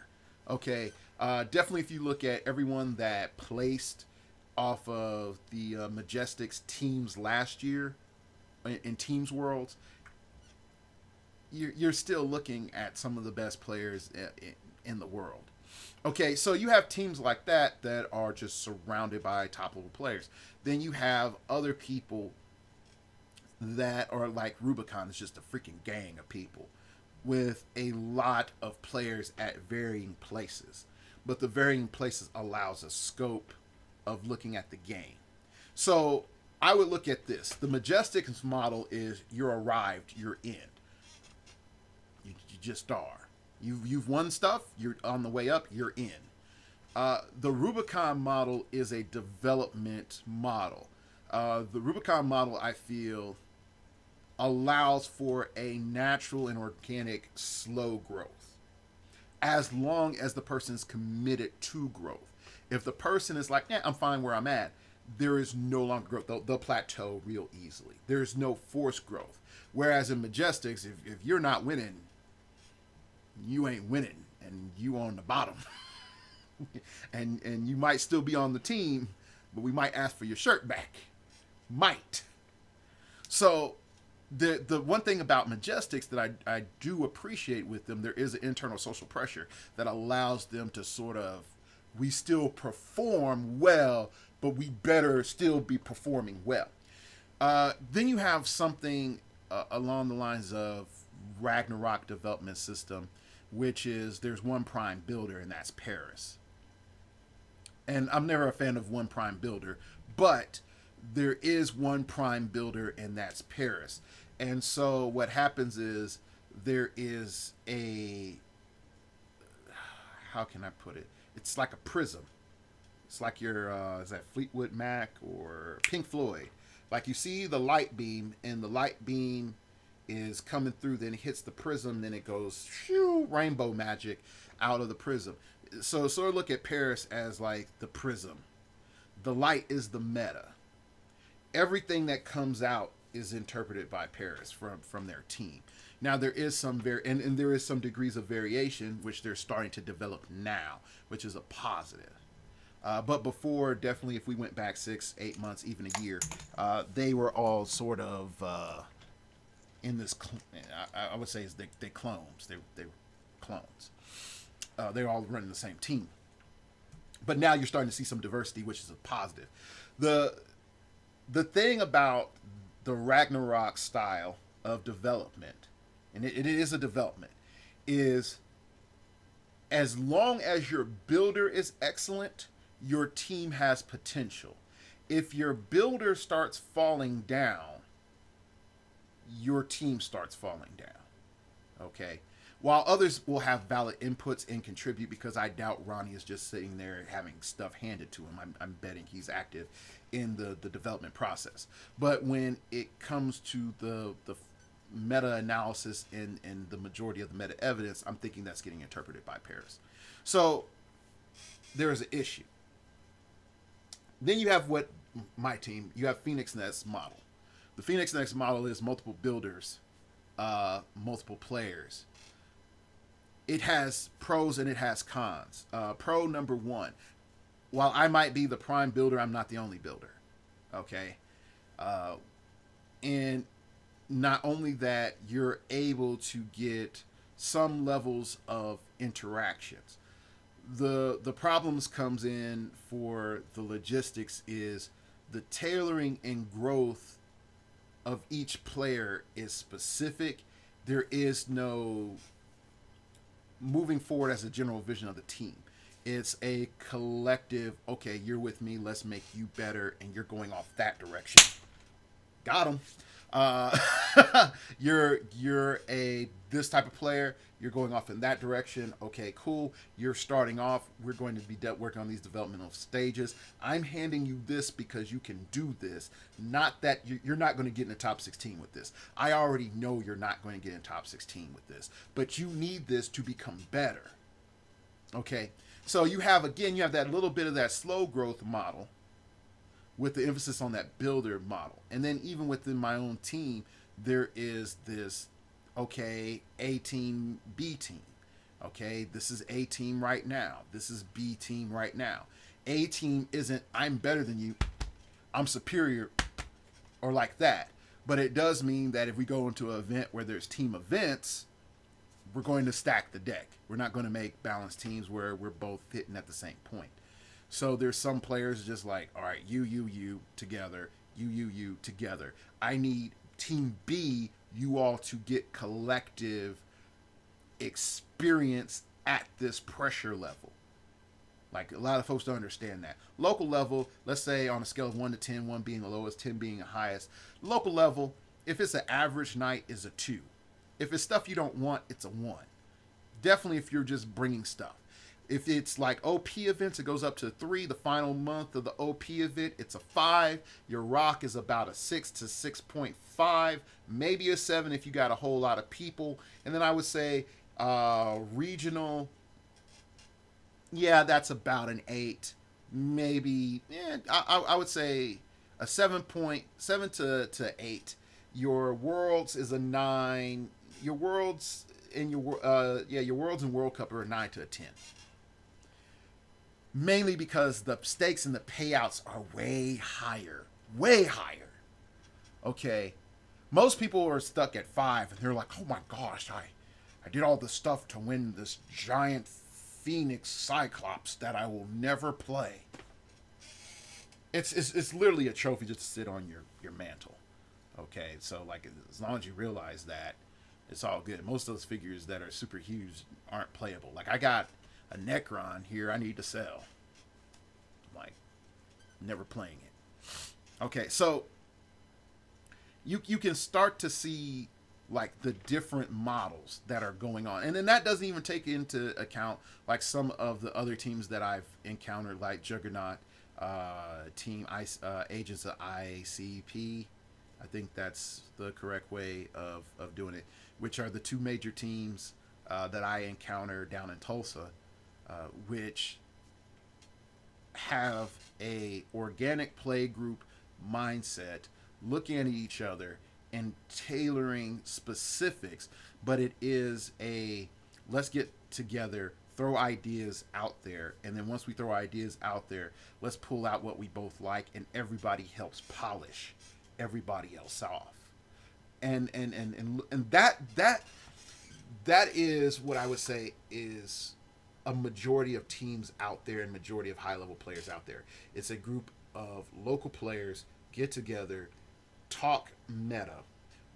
Okay? Definitely if you look at everyone that placed off of the Majestics teams last year in Teams Worlds, you're still looking at some of the best players in the world. Okay, so you have teams like that that are just surrounded by top level players. Then you have other people that are like Rubicon. It's just a freaking gang of people with a lot of players at varying places. But the varying places allows a scope of looking at the game. So I would look at this. The Majestics model is you're arrived, you're in. You just are. You've won stuff, you're on the way up, you're in. The Rubicon model is a development model. The Rubicon model, I feel, allows for a natural and organic slow growth, as long as the person's committed to growth. If the person is like, yeah, I'm fine where I'm at, there is no longer growth. They'll plateau real easily. There's no forced growth. Whereas in Majestics, if you're not winning, you ain't winning, and you on the bottom. and you might still be on the team, but we might ask for your shirt back. Might. So the one thing about Majestics that I do appreciate with them, there is an internal social pressure that allows them to sort of, we still perform well, but we better still be performing well. Then you have something along the lines of Ragnarok development system, which is there's one prime builder, and that's Paris. And I'm never a fan of one prime builder, but there is one prime builder, and that's Paris. And so what happens is there is a, how can I put it? It's like a prism. It's like your, is that Fleetwood Mac or Pink Floyd? Like you see the light beam, and the light beam is coming through, then it hits the prism, then it goes shoo, rainbow magic out of the prism. So sort of look at Paris as like the prism. The light is the meta. Everything that comes out is interpreted by Paris from their team. Now there is some and there is some degrees of variation which they're starting to develop now, which is a positive. But before, definitely, if we went back 6, 8 months, even a year, they were all sort of in this. I would say they clones. They clones. They're all running the same team. But now you're starting to see some diversity, which is a positive. The thing about the Ragnarok style of development, and it is a development, is as long as your builder is excellent, your team has potential. If your builder starts falling down, your team starts falling down. Okay? While others will have valid inputs and contribute, because I doubt Ronnie is just sitting there having stuff handed to him. I'm betting he's active in the development process. But when it comes to the meta-analysis and the majority of the meta-evidence, I'm thinking that's getting interpreted by Paris. So there is an issue. Then you have what my team, you have Phoenix Nest model. The Phoenix Nest model is multiple builders, multiple players. It has pros and it has cons. Pro number one, while I might be the prime builder, I'm not the only builder. Okay? And not only that, you're able to get some levels of interactions. The problems comes in for the logistics is the tailoring and growth of each player is specific. There is no moving forward as a general vision of the team. It's a collective, okay, you're with me, let's make you better, and you're going off that direction. Got him. Uh, you're a this type of player. You're going off in that direction. Okay, cool. You're starting off. We're going to be working on these developmental stages. I'm handing you this because you can do this. Not that you're not going to get in the top 16 with this. I already know you're not going to get in top 16 with this. But you need this to become better. Okay. So you have that little bit of that slow growth model with the emphasis on that builder model. And then even within my own team, there is this, okay, A team, B team. Okay, this is A team right now. This is B team right now. A team isn't, I'm better than you, I'm superior, or like that. But it does mean that if we go into an event where there's team events, we're going to stack the deck. We're not going to make balanced teams where we're both hitting at the same point. So there's some players just like, all right, you together, you together. I need team B, you all to get collective experience at this pressure level. Like a lot of folks don't understand that. Local level, let's say on a scale of 1 to 10, 1 being the lowest, 10 being the highest. Local level, if it's an average night, is a 2. If it's stuff you don't want, it's a 1. Definitely if you're just bringing stuff. If it's like OP events, it goes up to 3. The final month of the OP event, it's a 5. Your rock is about a 6 to 6.5, maybe a 7 if you got a whole lot of people. And then I would say regional, yeah, that's about an 8. Maybe, I would say a 7.7 to 8. Your worlds is a 9. Your worlds and your worlds and World Cup are a 9 to a 10. Mainly because the stakes and the payouts are way higher. Way higher. Okay. Most people are stuck at 5 and they're like, oh my gosh, I did all this stuff to win this giant Phoenix Cyclops that I will never play. It's literally a trophy just to sit on your mantle. Okay, so like as long as you realize that, it's all good. Most of those figures that are super huge aren't playable. Like I got a Necron here I need to sell. I'm like, never playing it. Okay, so you can start to see like the different models that are going on. And then that doesn't even take into account like some of the other teams that I've encountered, like Juggernaut, team Agents of ICP. I think that's the correct way of doing it, which are the 2 major teams that I encounter down in Tulsa, which have a organic play group mindset, looking at each other and tailoring specifics, but it is a let's get together, throw ideas out there, and then once we throw ideas out there, let's pull out what we both like, and everybody helps polish everybody else off. And that is what I would say is a majority of teams out there and majority of high level players out there. It's a group of local players get together, talk meta.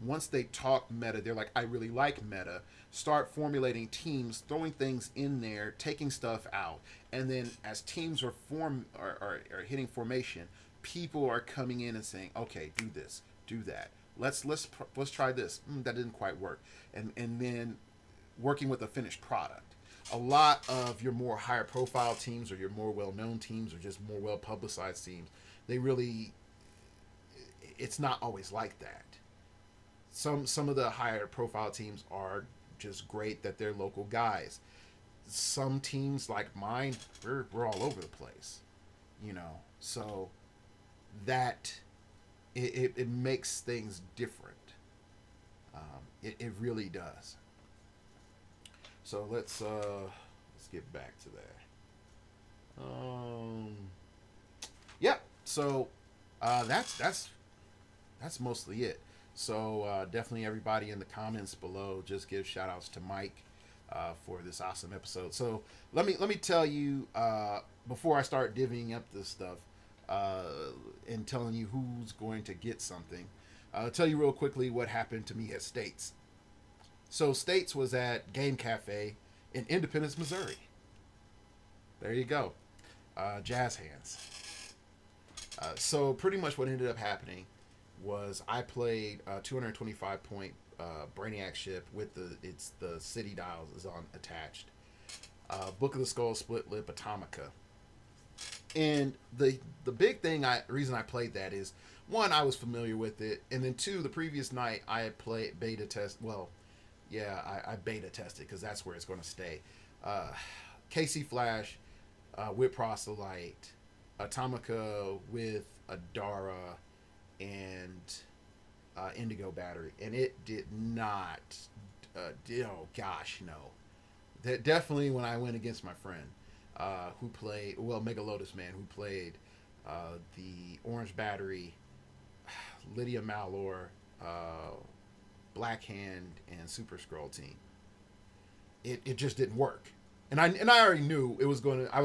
Once they talk meta, they're like, I really like meta. Start formulating teams, throwing things in there, taking stuff out, and then as teams are hitting formation, people are coming in and saying, okay, do this, do that. Let's try this. That didn't quite work, and then working with a finished product. A lot of your more higher profile teams or your more well-known teams or just more well-publicized teams, it's not always like that. Some of the higher profile teams are just great that they're local guys. Some teams like mine, we're all over the place, so that it makes things different. It really does. So let's get back to that. Yeah. So that's mostly it. So definitely everybody in the comments below, just give shout outs to Mike for this awesome episode. So let me tell you before I start divvying up this stuff and telling you who's going to get something. I'll tell you real quickly what happened to me at States. So States was at Game Cafe in Independence, Missouri. There you go. Jazz hands. So pretty much what ended up happening was I played 225 point Brainiac ship with the city dials is on attached. Book of the Skull split lip Atomica. And the big thing reason I played that is one, I was familiar with it, and then two, the previous night I had played beta test. Well, yeah, I beta tested because that's where it's going to stay. KC Flash with Proselyte, Atomica with Adara, and Indigo Battery, and it did not. Oh gosh, no. That definitely when I went against my friend, who played Mega Lotus Man, who played the Orange Battery, Lydia Malor, Black Hand, and Super Scroll team. It just didn't work, and I already knew I was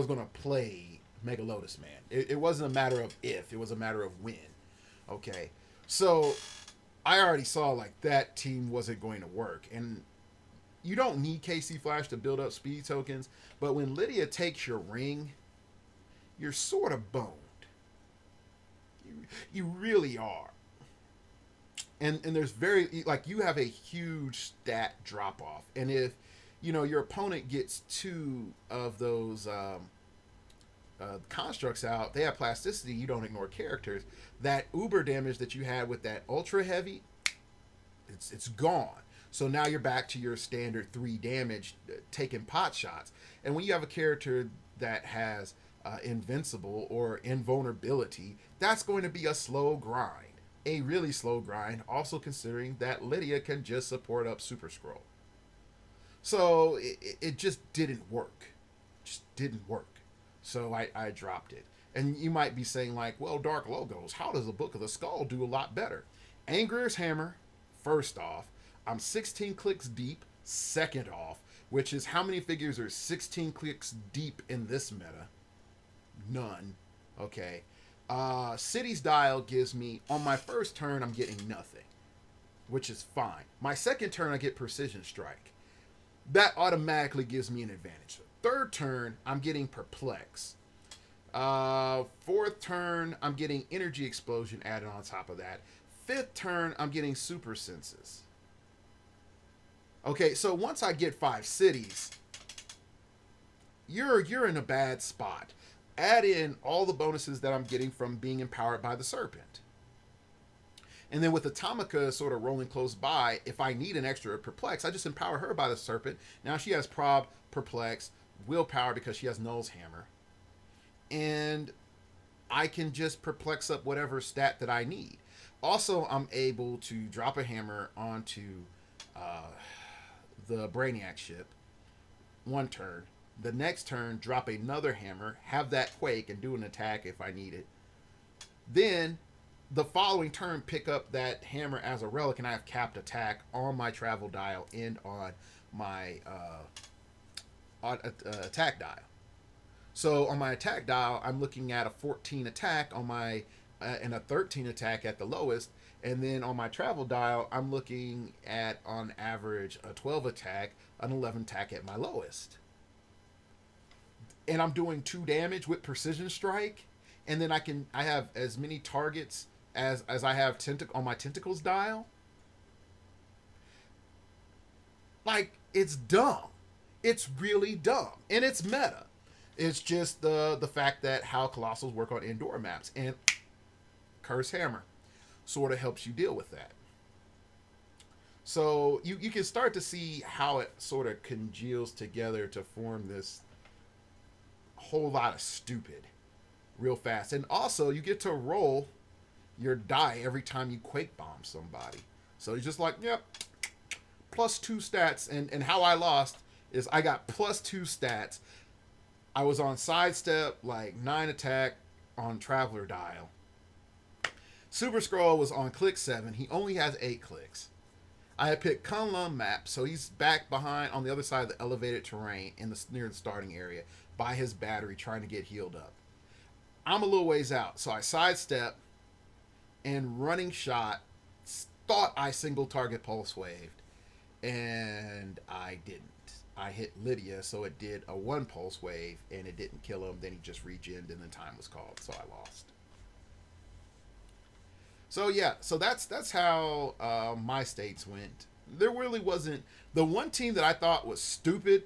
gonna play Mega Lotus Man. It wasn't a matter of if, it was a matter of when. Okay, so I already saw like that team wasn't going to work, and you don't need KC Flash to build up speed tokens, but when Lydia takes your ring, you're sort of boned. You really are. And there's you have a huge stat drop off, and if your opponent gets two of those constructs out, they have plasticity. You don't ignore characters. That uber damage that you had with that ultra heavy, it's gone. So now you're back to your standard 3 damage, taking pot shots. And when you have a character that has invincible or invulnerability, that's going to be a slow grind. A really slow grind, also considering that Lydia can just support up Super Scroll. So it just didn't work. Just didn't work. So I dropped it. And you might be saying like, well, Dark Logos, how does the Book of the Skull do a lot better? Angrier's Hammer, first off. I'm 16 clicks deep, second off, which is how many figures are 16 clicks deep in this meta? None. Okay. City's Dial gives me, on my first turn, I'm getting nothing, which is fine. My second turn, I get Precision Strike. That automatically gives me an advantage. Third turn, I'm getting Perplex. Fourth turn, I'm getting Energy Explosion added on top of that. Fifth turn, I'm getting Super Senses. Okay, so once I get 5 cities, you're in a bad spot. Add in all the bonuses that I'm getting from being empowered by the Serpent. And then with Atomica sort of rolling close by, if I need an extra Perplex, I just empower her by the Serpent. Now she has Prob, Perplex, Willpower because she has Null's Hammer. And I can just Perplex up whatever stat that I need. Also, I'm able to drop a hammer onto the Brainiac ship one turn. The next turn, drop another hammer, have that quake, and do an attack if I need it. Then, the following turn, pick up that hammer as a relic, and I have capped attack on my travel dial and on my attack dial. So, on my attack dial, I'm looking at a 14 attack on my and a 13 attack at the lowest. And then on my travel dial, I'm looking at, on average, a 12 attack, an 11 attack at my lowest. And I'm doing 2 damage with Precision Strike. And then I have as many targets as I have on my Tentacles dial. Like, it's dumb. It's really dumb. And it's meta. It's just the fact that how Colossals work on indoor maps. And Curse Hammer sort of helps you deal with that. So you can start to see how it sort of congeals together to form this whole lot of stupid real fast. And also you get to roll your die every time you Quake Bomb somebody. So you're just like, yep, +2 stats. And how I lost is I got +2 stats. I was on Sidestep, like 9 attack on Traveler dial. Super Scroll was on click 7. He only has 8 clicks. I had picked Kunlun map, so he's back behind on the other side of the elevated terrain near the starting area by his battery trying to get healed up. I'm a little ways out, so I sidestep and running shot, thought I single target pulse waved, and I didn't. I hit Lydia, so it did a one pulse wave and it didn't kill him. Then he just regened and the time was called, so I lost. So yeah, so that's how my states went. There really wasn't the one team that I thought was stupid,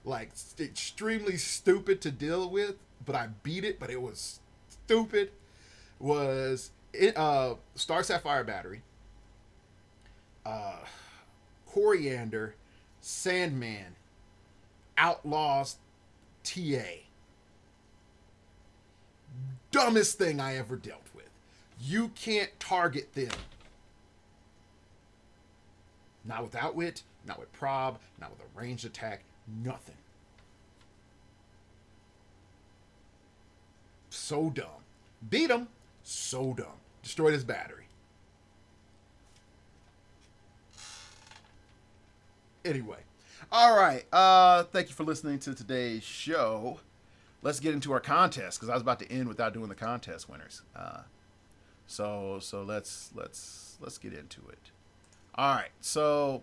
like extremely stupid to deal with, but I beat it. But it was stupid. Was it Star Sapphire Battery, uh, Coriander, Sandman, Outlaws, TA. Dumbest thing I ever dealt with. You can't target them. Not with Outwit, not with Prob, not with a ranged attack, nothing. So dumb. Beat him, so dumb. Destroyed his battery. Anyway. All right. Thank you for listening to today's show. Let's get into our contest because I was about to end without doing the contest winners. So let's get into it. All right. So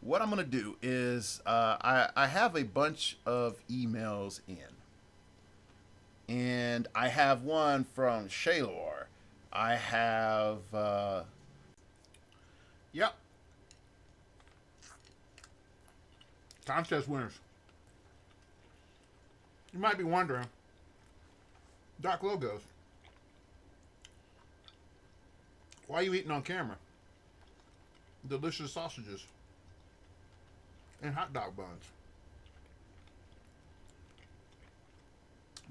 what I'm gonna do is I have a bunch of emails in, and I have one from Shaylor. I have yep. Contest winners. You might be wondering, Doc Logos, why are you eating on camera? Delicious sausages and hot dog buns.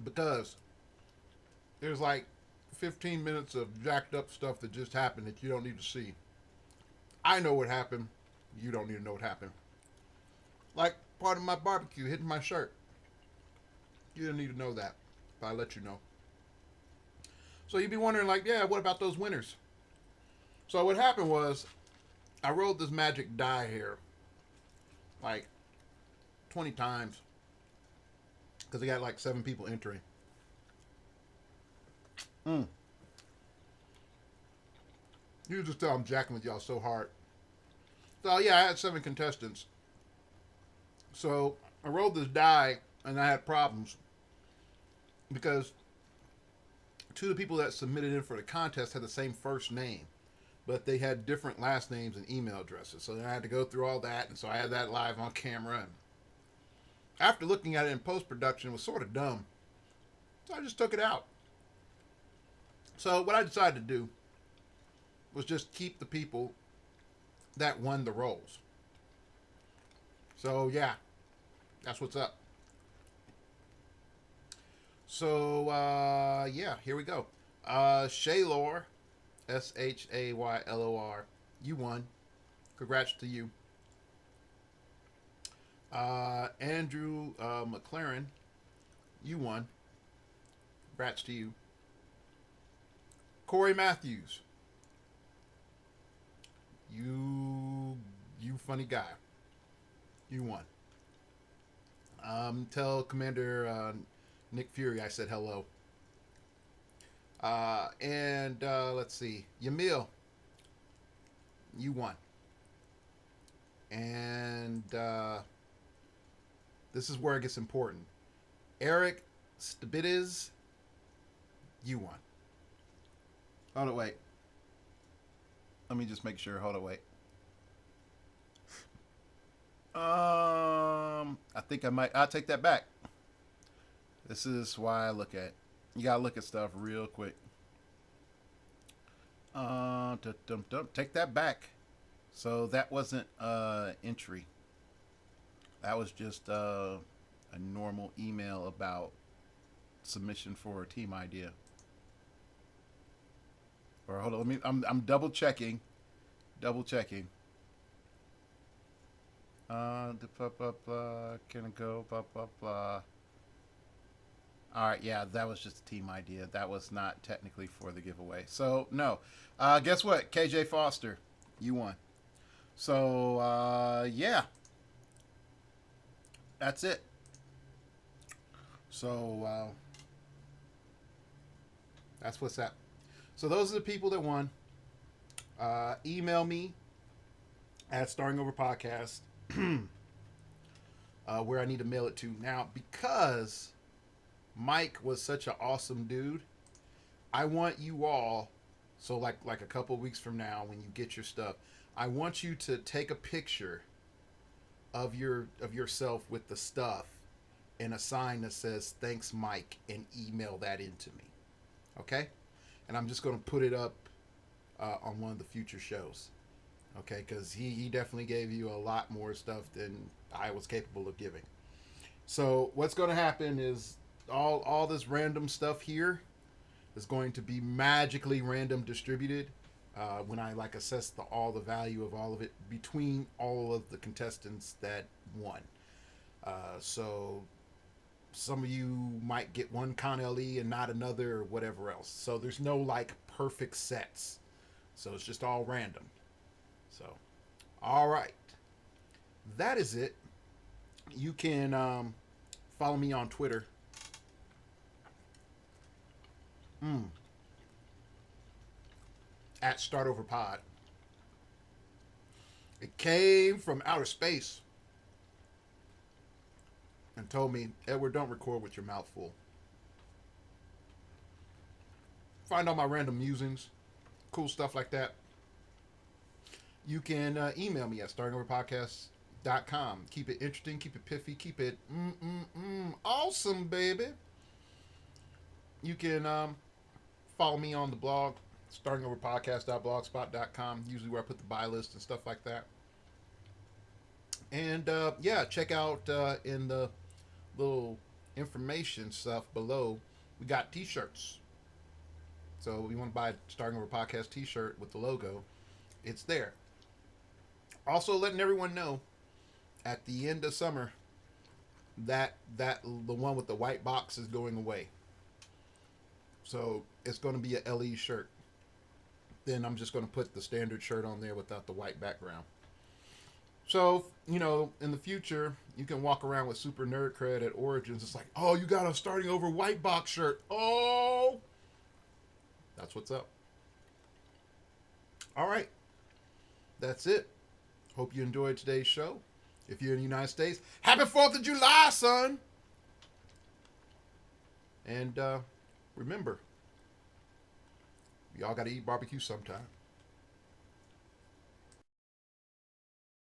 Because there's like 15 minutes of jacked up stuff that just happened that you don't need to see. I know what happened. You don't need to know what happened. Like part of my barbecue hitting my shirt. You don't need to know that, but I let you know. So you'd be wondering, like, yeah, what about those winners? So what happened was, I rolled this magic die here, like 20 times, because I got like 7 people entering. You just tell I'm jacking with y'all so hard. So yeah, I had 7 contestants. So I rolled this die and I had problems because 2 of the people that submitted in for the contest had the same first name, but they had different last names and email addresses. So then I had to go through all that, and so I had that live on camera. And after looking at it in post-production, it was sort of dumb. So I just took it out. So what I decided to do was just keep the people that won the roles. So yeah, that's what's up. So yeah, here we go. Shaylor, Shaylor, you won. Congrats to you. Andrew McLaren, you won. Congrats to you. Corey Matthews, you funny guy. You won. Tell Commander Nick Fury I said hello. And let's see. Yamil, you won. And this is where it gets important. Eric Stabides, you won. Hold it, wait. Let me just make sure. Hold it, wait. I think I'll take that back. This is why I look at. You gotta look at stuff real quick. Take that back. So that wasn't entry. That was just a normal email about submission for a team idea. Or hold on, I'm double checking. Double checking. Can it go? Blah blah blah. All right, yeah, that was just a team idea. That was not technically for the giveaway. So no. Guess what? KJ Foster, you won. So yeah, that's it. So that's what's up. So those are the people that won. Email me at Starring Over Podcast. where I need to mail it to. Now, because Mike was such an awesome dude, I want you all, so like a couple of weeks from now when you get your stuff, I want you to take a picture of yourself with the stuff and a sign that says thanks Mike and email that into me. Okay? And I'm just going to put it up on one of the future shows. Okay? Because he definitely gave you a lot more stuff than I was capable of giving. So what's going to happen is all this random stuff here is going to be magically random distributed when I assess all the value of all of it between all of the contestants that won. So some of you might get one Con LE and not another or whatever else. So there's no perfect sets. So it's just all random. So, all right. That is it. You can follow me on Twitter. At StartOverPod. It came from outer space and told me, Edward, don't record with your mouth full. Find all my random musings, cool stuff like that. You can email me at startingoverpodcast.com. Keep it interesting, keep it piffy, keep it awesome, baby. You can follow me on the blog, startingoverpodcast.blogspot.com, usually where I put the buy list and stuff like that. And check out in the little information stuff below, we got t-shirts. So if you want to buy a Starting Over Podcast t-shirt with the logo, it's there. Also letting everyone know at the end of summer that the one with the white box is going away. So it's going to be a LE shirt. Then I'm just going to put the standard shirt on there without the white background. So, in the future, you can walk around with super nerd cred at Origins. It's like, oh, you got a Starting Over white box shirt. Oh! That's what's up. All right. That's it. Hope you enjoyed today's show. If you're in the United States, happy 4th of July, son! And remember, we all got to eat barbecue sometime.